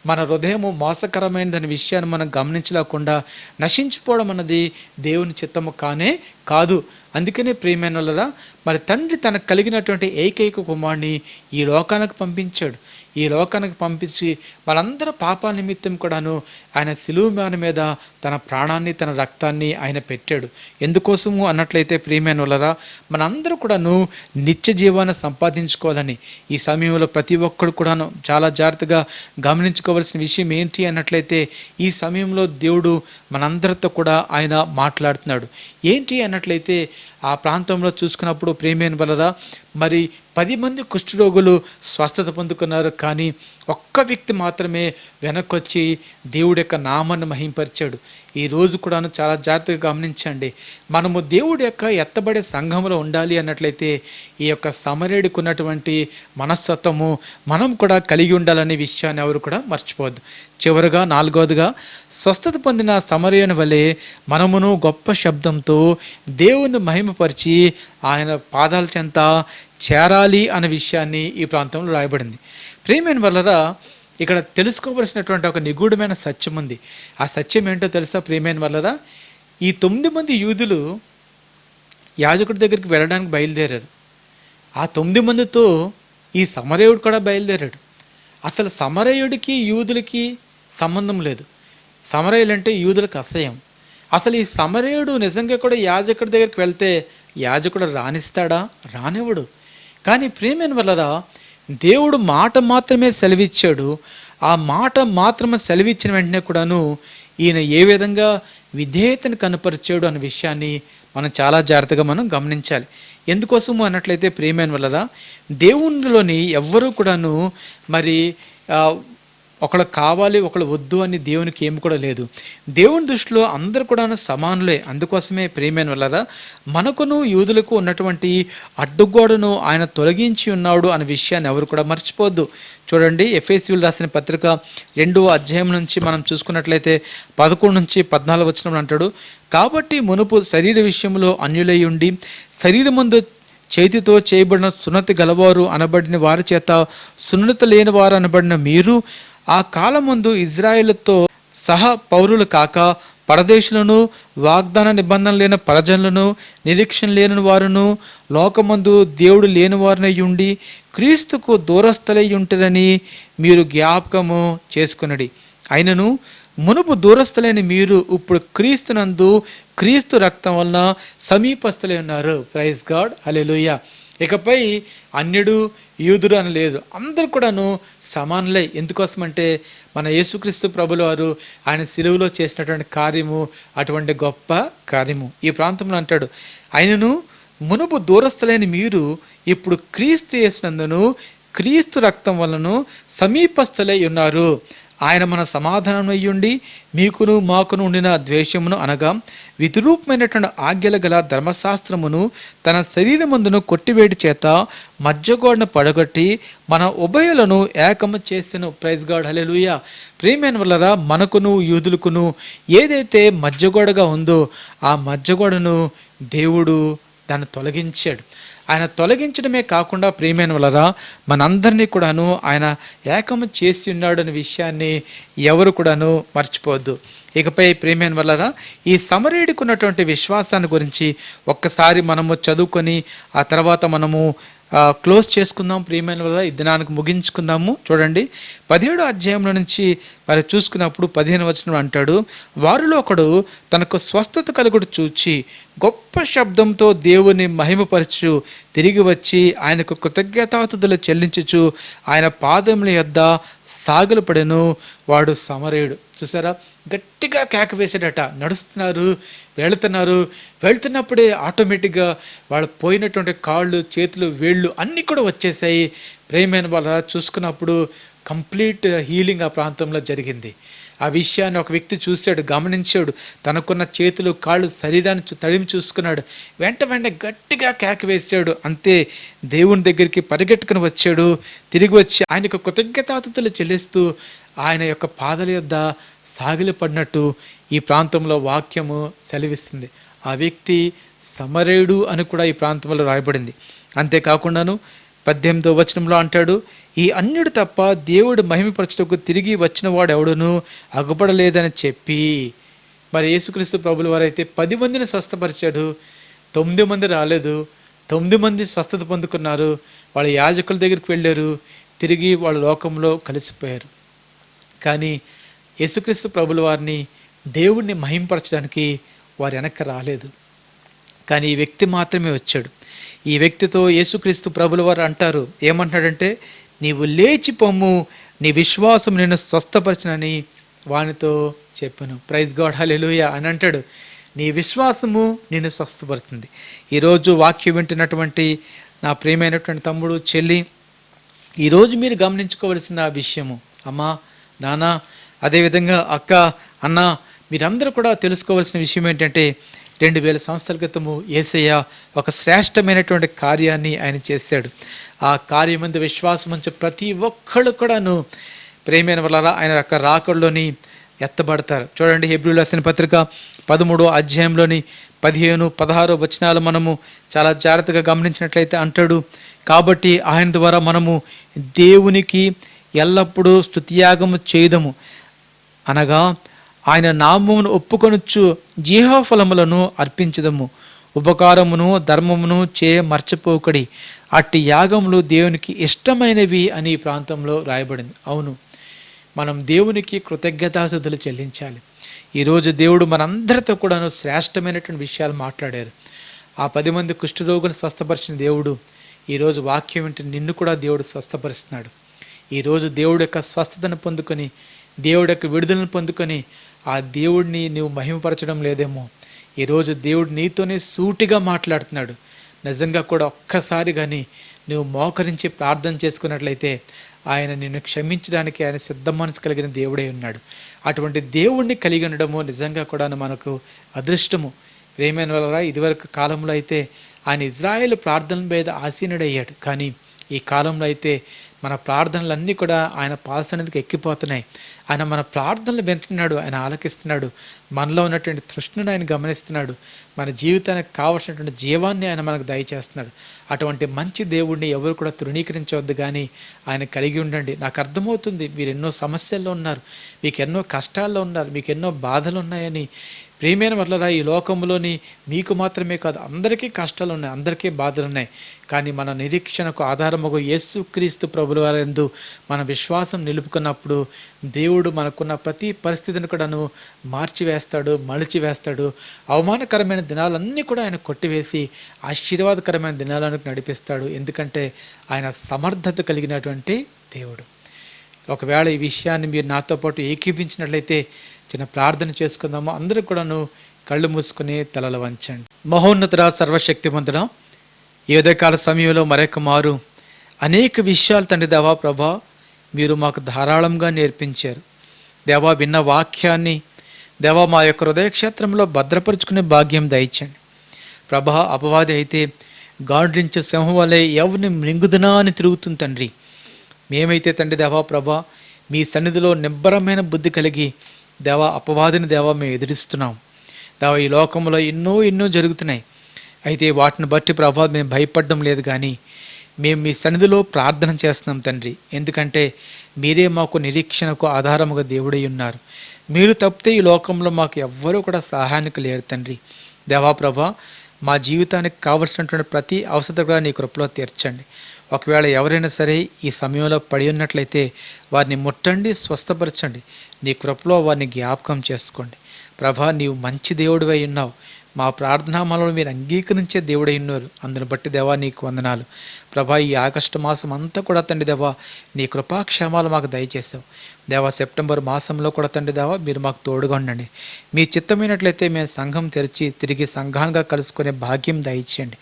మన హృదయము మోసకరమైనదనే విషయాన్ని మనం గమనించలేకుండా నశించిపోవడం అన్నది దేవుని చిత్తము కానే కాదు. అందుకనే ప్రియమైన వాళ్ళరా, మరి తండ్రి తనకు కలిగినటువంటి ఏకైక కుమారుని ఈ లోకానికి పంపించాడు. ఈ లోకానికి పంపించి మనందరి పాపాల నిమిత్తం కూడాను ఆయన సిలువ మీద తన ప్రాణాన్ని, తన రక్తాన్ని ఆయన పెట్టాడు. ఎందుకోసము అన్నట్లయితే ప్రియమైన వాళ్ళరా, మనందరూ కూడాను నిత్య జీవాన్ని సంపాదించుకోవాలని ఈ సమయంలో ప్రతి ఒక్కరు కూడాను చాలా జాగ్రత్తగా గమనించుకోవాల్సిన విషయం ఏంటి అన్నట్లయితే ఈ సమయంలో దేవుడు మనందరితో కూడా ఆయన మాట్లాడుతున్నాడు. ఏంటి అన్నట్లయితే ఆ ప్రాంతంలో చూసుకున్నప్పుడు ప్రేమైన వలరా మరి 10 మంది కుష్ఠరోగులు స్వస్థత పొందుకున్నారు. కానీ ఒక్క వ్యక్తి మాత్రమే వెనక్కొచ్చి దేవుడి యొక్క నామాన్ని మహింపరిచాడు. ఈ రోజు కూడాను చాలా జాగ్రత్తగా గమనించండి. మనము దేవుడి యొక్క ఎత్తబడే సంఘంలో ఉండాలి అన్నట్లయితే ఈ యొక్క సమరేడికి ఉన్నటువంటి మనస్తత్వము మనం కూడా కలిగి ఉండాలనే విషయాన్ని ఎవరు కూడా మర్చిపోవద్దు. చివరగా 4వదిగా స్వస్థత పొందిన సమరయుని వలె మనమును గొప్ప శబ్దంతో దేవుని మహిమపరిచి ఆయన పాదాల చెంత చేరాలి అనే విషయాన్ని ఈ ప్రాంతంలో రాయబడింది. ప్రియమైన వల్లరా, ఇక్కడ తెలుసుకోవలసినటువంటి ఒక నిగూఢమైన సత్యం ఉంది. ఆ సత్యం ఏంటో తెలుసా ప్రియమైన వాళ్ళరా? ఈ 9 మంది యూదులు యాజకుడి దగ్గరికి వెళ్ళడానికి బయలుదేరారు. ఆ 9 మందితో ఈ సమరయుడు కూడా బయలుదేరాడు. అసలు సమరయుడికి యూదులకి సంబంధం లేదు. సమరయులంటే యూదులకు అసహ్యం. అసలు ఈ సమరయుడు నిజంగా కూడా యాజకుడి దగ్గరికి వెళ్తే యాజకుడు రానిస్తాడా? రానివ్వడు. కానీ ప్రియమైన వల్లరా, దేవుడు మాట మాత్రమే సెలవిచ్చాడు. ఆ మాట మాత్రమే సెలవిచ్చిన వెంటనే కూడాను ఈయన ఏ విధంగా విధేయతను కనపరిచాడు అనే విషయాన్ని మనం చాలా జాగ్రత్తగా మనం గమనించాలి. ఎందుకోసము అన్నట్లయితే ప్రియమైన వల్లరా, దేవునిలోని ఎవ్వరూ కూడాను మరి ఒకళ్ళు కావాలి ఒకళ్ళు వద్దు అని దేవునికి ఏమి కూడా లేదు. దేవుని దృష్టిలో అందరూ కూడా సమానులే. అందుకోసమే ప్రియమైన వల్లరా, మనకును యూదులకు ఉన్నటువంటి అడ్డుగోడను ఆయన తొలగించి ఉన్నాడు అనే విషయాన్ని ఎవరు కూడా మర్చిపోవద్దు. చూడండి, ఎఫెసీయులు రాసిన పత్రిక 2వ అధ్యాయం నుంచి మనం చూసుకున్నట్లయితే 11 నుంచి 14 వచనంలో అంటాడు, కాబట్టి మునుపు శరీర విషయంలో అన్యులై ఉండి శరీరమందు చేతితో చేయబడిన సున్నతి గలవారు అనబడిన వారి చేత సున్నతి లేని వారు అనబడిన మీరు ఆ కాలమందు ఇజ్రాయేలుతో సహా పౌరులు కాక పరదేశులను, వాగ్దాన నిబంధన లేని పరజనులను, నిరీక్షణ లేని వారును, లోకమందు దేవుడు లేని వారినై ఉండి క్రీస్తుకు దూరస్థులై ఉంటారని మీరు జ్ఞాపకము చేసుకునడి. అయినను మునుపు దూరస్థులైన మీరు ఇప్పుడు క్రీస్తునందు క్రీస్తు రక్తం వలన సమీపస్థులై ఉన్నారు. ప్రైజ్ గాడ్, హల్లెలూయా. ఇకపై అన్యుడు యూదుడు అని లేదు, అందరూ కూడాను సమానులై. ఎందుకోసమంటే మన యేసుక్రీస్తు ప్రభుల వారు ఆయన సిలువలో చేసినటువంటి కార్యము అటువంటి గొప్ప కార్యము. ఈ ప్రాంతంలో అంటాడు, ఆయనను మునుపు దూరస్థులైన మీరు ఇప్పుడు క్రీస్తు యేసునందును క్రీస్తు రక్తం వలన సమీపస్థులై ఉన్నారు. ఆయన మన సమాధానం అయ్యుండి మీకును మాకును ఉండిన ద్వేషమును అనగా విధిరూపమైనటువంటి ఆజ్ఞలు గల ధర్మశాస్త్రమును తన శరీరమందును కొట్టివేడి చేత మధ్యగోడను పడగొట్టి మన ఉభయులను ఏకము చేసెను. ప్రైజ్ గాడ్, హల్లెలూయా. ప్రియమైన వల్లరా, మనకును యూదులకును ఏదైతే మధ్యగోడగా ఉందో ఆ మధ్యగోడను దేవుడు దాన్ని తొలగించాడు. ఆయన తొలగించడమే కాకుండా ప్రియమైన వలరా మనందరినీ కూడాను ఆయన ఏకము చేసి ఉన్నాడు అనే విషయాన్ని ఎవరు కూడాను మర్చిపోవద్దు. ఇకపై ప్రియమైన వలరా, ఈ సమరయుడికి ఉన్నటువంటి విశ్వాసాన్ని గురించి ఒక్కసారి మనము చదువుకొని ఆ తర్వాత మనము క్లోజ్ చేసుకుందాం. ప్రియమైన వల్ల ఈ దినానికి ముగించుకుందాము. చూడండి, 17వ అధ్యాయంలో నుంచి మరి చూసుకున్నప్పుడు 15వ వచనంలో అంటాడు, వారిలో ఒకడు తనకు స్వస్థత కలుగుడు చూచి గొప్ప శబ్దంతో దేవుని మహిమపరచు తిరిగి వచ్చి ఆయనకు కృతజ్ఞతాస్తుతులు చెల్లించుచు ఆయన పాదముల యొద్ద సాగిలపడెను. వాడు సమరయుడు. చూసారా, గట్టిగా కేక వేసాడట. నడుస్తున్నారు, వెళ్తున్నప్పుడే ఆటోమేటిక్గా వాళ్ళు పోయినటువంటి కాళ్ళు, చేతులు, వేళ్ళు అన్నీ కూడా వచ్చేసాయి. ప్రేమైన వాళ్ళ చూసుకున్నప్పుడు కంప్లీట్ హీలింగ్ ఆ ప్రాంతంలో జరిగింది. ఆ విషయాన్ని ఒక వ్యక్తి చూశాడు, గమనించాడు. తనకున్న చేతులు, కాళ్ళు, శరీరాన్ని తడిమి చూసుకున్నాడు. వెంటనే గట్టిగా కేక వేసాడు. అంతే, దేవుని దగ్గరికి పరిగెట్టుకుని వచ్చాడు. తిరిగి వచ్చి ఆయనకు కృతజ్ఞతాస్తుతులు చెల్లిస్తూ ఆయన యొక్క పాదాల యొద్ద సాగిలపడినట్టు ఈ ప్రాంతంలో వాక్యము సెలవిస్తుంది. ఆ వ్యక్తి సమరయుడు అని కూడా ఈ ప్రాంతంలో రాయబడింది. అంతేకాకుండాను 18వ వచనంలో అంటాడు, ఈ అన్యుడు తప్ప దేవుడు మహిమపరచుటకు తిరిగి వచ్చిన వాడు ఎవడును అగుపడలేదని చెప్పి. మరి యేసుక్రీస్తు ప్రభుల వారైతే 10 మందిని స్వస్థపరిచాడు, 9 మంది రాలేదు. 9 మంది స్వస్థత పొందుకున్నారు. వాళ్ళ యాజకుల దగ్గరికి వెళ్ళారు, తిరిగి వాళ్ళ లోకంలో కలిసిపోయారు. కానీ యేసుక్రీస్తు ప్రభుల వారిని, దేవుణ్ణి మహింపరచడానికి వారు వెనక్కి రాలేదు. కానీ ఈ వ్యక్తి మాత్రమే వచ్చాడు. ఈ వ్యక్తితో యేసుక్రీస్తు ప్రభుల వారు అంటారు, ఏమంటాడంటే, నీవు లేచి పొమ్ము, నీ విశ్వాసం నేను స్వస్థపరచనని వానితో చెప్పాను. ప్రైజ్ గాడ్, హల్లెలూయా అని అంటాడు. నీ విశ్వాసము నిన్ను స్వస్థపడుతుంది. ఈరోజు వాక్యం వింటున్నటువంటి నా ప్రియమైనటువంటి తమ్ముడు, చెల్లి, ఈరోజు మీరు గమనించుకోవలసిన విషయము, అమ్మా, నాన్న, అదేవిధంగా అక్క, అన్న, మీరందరూ కూడా తెలుసుకోవాల్సిన విషయం ఏంటంటే, 2000 సంవత్సరాల క్రితము యేసయ్య ఒక శ్రేష్టమైనటువంటి కార్యాన్ని ఆయన చేశాడు. ఆ కార్యమందు విశ్వాసం ఉంచి ప్రతి ఒక్కళ్ళు కూడాను ప్రేమైన వల్ల ఆయన యొక్క రాకడలోని ఎత్తబడతారు. చూడండి, హెబ్రీయులకు రాసిన పత్రిక 13వ అధ్యాయంలోని 15, 16 వచనాలు మనము చాలా జాగ్రత్తగా గమనించినట్లయితే అంటాడు, కాబట్టి ఆయన ద్వారా మనము దేవునికి ఎల్లప్పుడూ స్తుతియాగము చేయుదము, అనగా ఆయన నామమును ఒప్పుకొనుచు జీవఫలములను అర్పించదము. ఉపకారమును ధర్మమును మర్చిపోకడి, అట్టి యాగములు దేవునికి ఇష్టమైనవి అని ఈ ప్రాంతంలో రాయబడింది. అవును, మనం దేవునికి కృతజ్ఞతాస్తుతులు చెల్లించాలి. ఈరోజు దేవుడు మనందరితో కూడాను శ్రేష్టమైనటువంటి విషయాలు మాట్లాడారు. ఆ 10 మంది కుష్ఠరోగులను స్వస్థపరిచిన దేవుడు ఈరోజు వాక్యం వింటే నిన్ను కూడా దేవుడు స్వస్థపరుస్తున్నాడు. ఈరోజు దేవుడి యొక్క స్వస్థతను పొందుకొని, దేవుడి యొక్క విడుదలను పొందుకొని ఆ దేవుడిని నువ్వు మహిమపరచడం లేదేమో. ఈరోజు దేవుడు నీతోనే సూటిగా మాట్లాడుతున్నాడు. నిజంగా కూడా ఒక్కసారి కానీ నువ్వు మోకరించి ప్రార్థన చేసుకున్నట్లయితే ఆయన నిన్ను క్షమించడానికి ఆయన సిద్ధ మనసు కలిగిన దేవుడే ఉన్నాడు. అటువంటి దేవుణ్ణి కలిగి ఉండడము నిజంగా కూడా మనకు అదృష్టము. ప్రేమైన వల్ల ఇదివరకు కాలంలో అయితే ఆయన ఇజ్రాయేల్ ప్రార్థనల మీద ఆసీనుడయ్యాడు. కానీ ఈ కాలంలో అయితే మన ప్రార్థనలన్నీ కూడా ఆయన పాసన్నిధికి ఎక్కిపోతున్నాయి. ఆయన మన ప్రార్థనలు వింటున్నాడు, ఆయన ఆలకిస్తున్నాడు. మనలో ఉన్నటువంటి తృష్ణను ఆయన గమనిస్తున్నాడు. మన జీవితానికి కావలసినటువంటి జీవాన్ని ఆయన మనకు దయచేస్తున్నాడు. అటువంటి మంచి దేవుడిని ఎవరు కూడా తృణీకరించవద్దు, కానీ ఆయన కలిగి ఉండండి. నాకు అర్థమవుతుంది మీరు ఎన్నో సమస్యల్లో ఉన్నారు, మీకు ఎన్నో కష్టాల్లో ఉన్నారు, మీకు ఎన్నో బాధలు ఉన్నాయని. ప్రియమైన వల్ల ఈ లోకంలోని మీకు మాత్రమే కాదు, అందరికీ కష్టాలు ఉన్నాయి, అందరికీ బాధలు ఉన్నాయి. కానీ మన నిరీక్షణకు ఆధారముగా యేసుక్రీస్తు ప్రభుల వారందు మన విశ్వాసం నిలుపుకున్నప్పుడు దేవుడు మనకున్న ప్రతి పరిస్థితిని కూడాను మార్చివేస్తాడు, మలిచివేస్తాడు. అవమానకరమైన దినాలన్నీ కూడా ఆయన కొట్టివేసి ఆశీర్వాదకరమైన దినాలను నడిపిస్తాడు. ఎందుకంటే ఆయన సమర్థత కలిగినటువంటి దేవుడు. ఒకవేళ ఈ విషయాన్ని మీరు నాతో పాటు ఏకీపించినట్లయితే చిన్న ప్రార్థన చేసుకుందాము. అందరూ కూడాను కళ్ళు మూసుకుని తలలు వంచండి. మహోన్నతుడ, సర్వశక్తిమంతుడా, ఈ ఉదయకాల సమయంలో మరొక మారు అనేక విషయాలు తండ్రి దేవా ప్రభా మీరు మాకు ధారాళంగా నేర్పించారు. దేవా, విన్న వాక్యాన్ని దేవా మా యొక్క హృదయక్షేత్రంలో భద్రపరుచుకునే భాగ్యం దయచండి ప్రభా. అపవాది అయితే గాండ్రించే సింహం వలె ఎవరిని మృంగుదునా అని తిరుగుతుంది తండ్రి. మేమైతే తండ్రి దేవా ప్రభా మీ సన్నిధిలో నిబ్బరమైన బుద్ధి కలిగి దేవా అపవాదిని దేవా మేము ఎదిరిస్తున్నాం. దేవా, ఈ లోకంలో ఎన్నో జరుగుతున్నాయి. అయితే వాటిని బట్టి ప్రభా మేము భయపడడం లేదు, కానీ మేము మీ సన్నిధిలో ప్రార్థన చేస్తున్నాం తండ్రి. ఎందుకంటే మీరే మాకు నిరీక్షణకు ఆధారముగా దేవుడై ఉన్నారు. మీరు తప్పితే ఈ లోకంలో మాకు ఎవ్వరూ కూడా సహాయానికి లేరు తండ్రి. దేవా ప్రభా, మా జీవితానికి కావలసినటువంటి ప్రతి అవసరం కూడా నీ కృపలో తీర్చండి. ఒకవేళ ఎవరైనా సరే ఈ సమయంలో పడి ఉన్నట్లయితే వారిని ముట్టండి, స్వస్థపరచండి. నీ కృపలో వారిని జ్ఞాపకం చేసుకోండి ప్రభా. నీవు మంచి దేవుడివై ఉన్నావు. మా ప్రార్థనామాలను మీరు అంగీకరించే దేవుడై ఉన్నారు. అందును బట్టి దేవా నీకు వందనాలు ప్రభా. ఈ ఆగస్టు మాసం అంతా కూడా తండ్రి దేవా నీ కృపాక్షేమాలు మాకు దయచేసావు దేవా. సెప్టెంబర్ మాసంలో కూడా తండ్రి దేవా మీరు మాకు తోడుగా ఉండండి. మీ చిత్తమైనట్లయితే మేము సంఘం తెరిచి తిరిగి సంఘాలుగా కలుసుకునే భాగ్యం దయచేయండి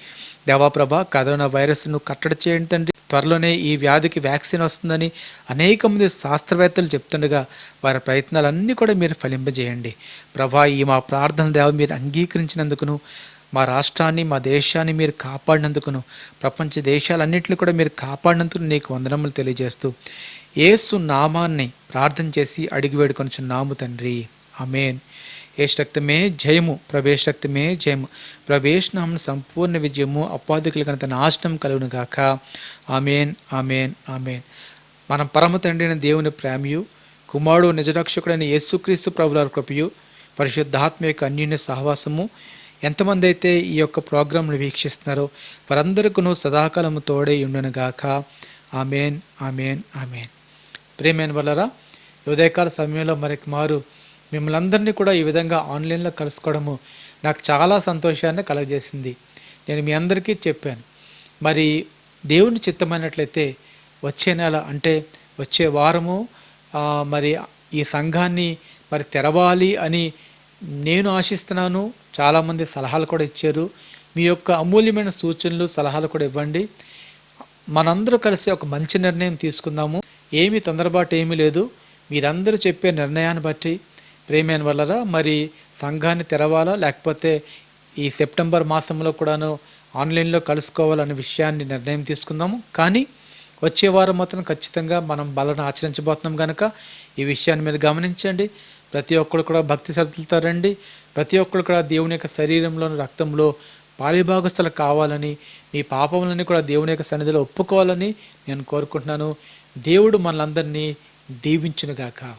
దేవా ప్రభా. కరోనా వైరస్ను కట్టడి చేయండి తండ్రి. త్వరలోనే ఈ వ్యాధికి వ్యాక్సిన్ వస్తుందని అనేక మంది శాస్త్రవేత్తలు చెప్తుండగా వారి ప్రయత్నాలన్నీ కూడా మీరు ఫలింపజేయండి ప్రభా. ఈ మా ప్రార్థన దేవ మీరు అంగీకరించినందుకును, మా రాష్ట్రాన్ని మా దేశాన్ని మీరు కాపాడినందుకును, ప్రపంచ దేశాలన్నింటినీ కూడా మీరు కాపాడినందుకు నీకు వందనములు తెలియజేస్తూ యేసు నామాన్ని ప్రార్థన చేసి అడిగి వేడుకొనుచున్నాము తండ్రి. ఆమేన్. యేసు రక్తమే జయము, ప్రవేశ రక్తమే జయము, ప్రవేశ నామన సంపూర్ణ విజయము, అపాధికులకైన తన నాశనం కలుగును గాక. ఆమేన్, ఆమేన్, ఆమేన్. మనం పరమ తండ్రి అయిన దేవుని ప్రేమయు, కుమారుడు నిజరక్షకుడైన యేసుక్రీస్తు ప్రభువారి కృపయు, పరిశుద్ధాత్మ యొక్క అన్యోన్య సహవాసము ఎంతమంది అయితే ఈ యొక్క ప్రోగ్రాంను వీక్షిస్తున్నారో వారందరికీ సదాకాలము తోడై ఉండును గాక. ఆమేన్, ఆమేన్, ఆమేన్. ప్రేమైన వల్లరా, ఉదయకాల సమయంలో మరొక మారు మిమ్మల్ని అందరినీ కూడా ఈ విధంగా ఆన్లైన్లో కలుసుకోవడము నాకు చాలా సంతోషాన్ని కలగజేసింది. నేను మీ అందరికీ చెప్పాను, మరి దేవుని చిత్తమైనట్లయితే వచ్చే నెల అంటే వచ్చే వారము మరి ఈ సంఘాన్ని మరి తెరవాలి అని నేను ఆశిస్తున్నాను. చాలామంది సలహాలు కూడా ఇచ్చారు. మీ యొక్క అమూల్యమైన సూచనలు సలహాలు కూడా ఇవ్వండి. మనందరూ కలిసి ఒక మంచి నిర్ణయం తీసుకుందాము. ఏమీ తొందరపాటు ఏమీ లేదు. మీరందరూ చెప్పే నిర్ణయాన్ని బట్టి ప్రేమైన వల్లరా మరి సంఘాన్ని తెరవాలా లేకపోతే ఈ సెప్టెంబర్ మాసంలో కూడాను ఆన్లైన్లో కలుసుకోవాలనే విషయాన్ని నిర్ణయం తీసుకుందాము. కానీ వచ్చే వారం మాత్రం ఖచ్చితంగా మనం బలను ఆచరించబోతున్నాం కనుక ఈ విషయాన్ని మీరు గమనించండి. ప్రతి ఒక్కరు కూడా భక్తి శ్రద్ధలతో రండి. ప్రతి ఒక్కరు కూడా దేవుని యొక్క శరీరంలోని రక్తంలో పాలిభాగస్థులు కావాలని, మీ పాపములన్నీ కూడా దేవుని యొక్క సన్నిధిలో ఒప్పుకోవాలని నేను కోరుకుంటున్నాను. దేవుడు మనలందరినీ దీవించునుగాక.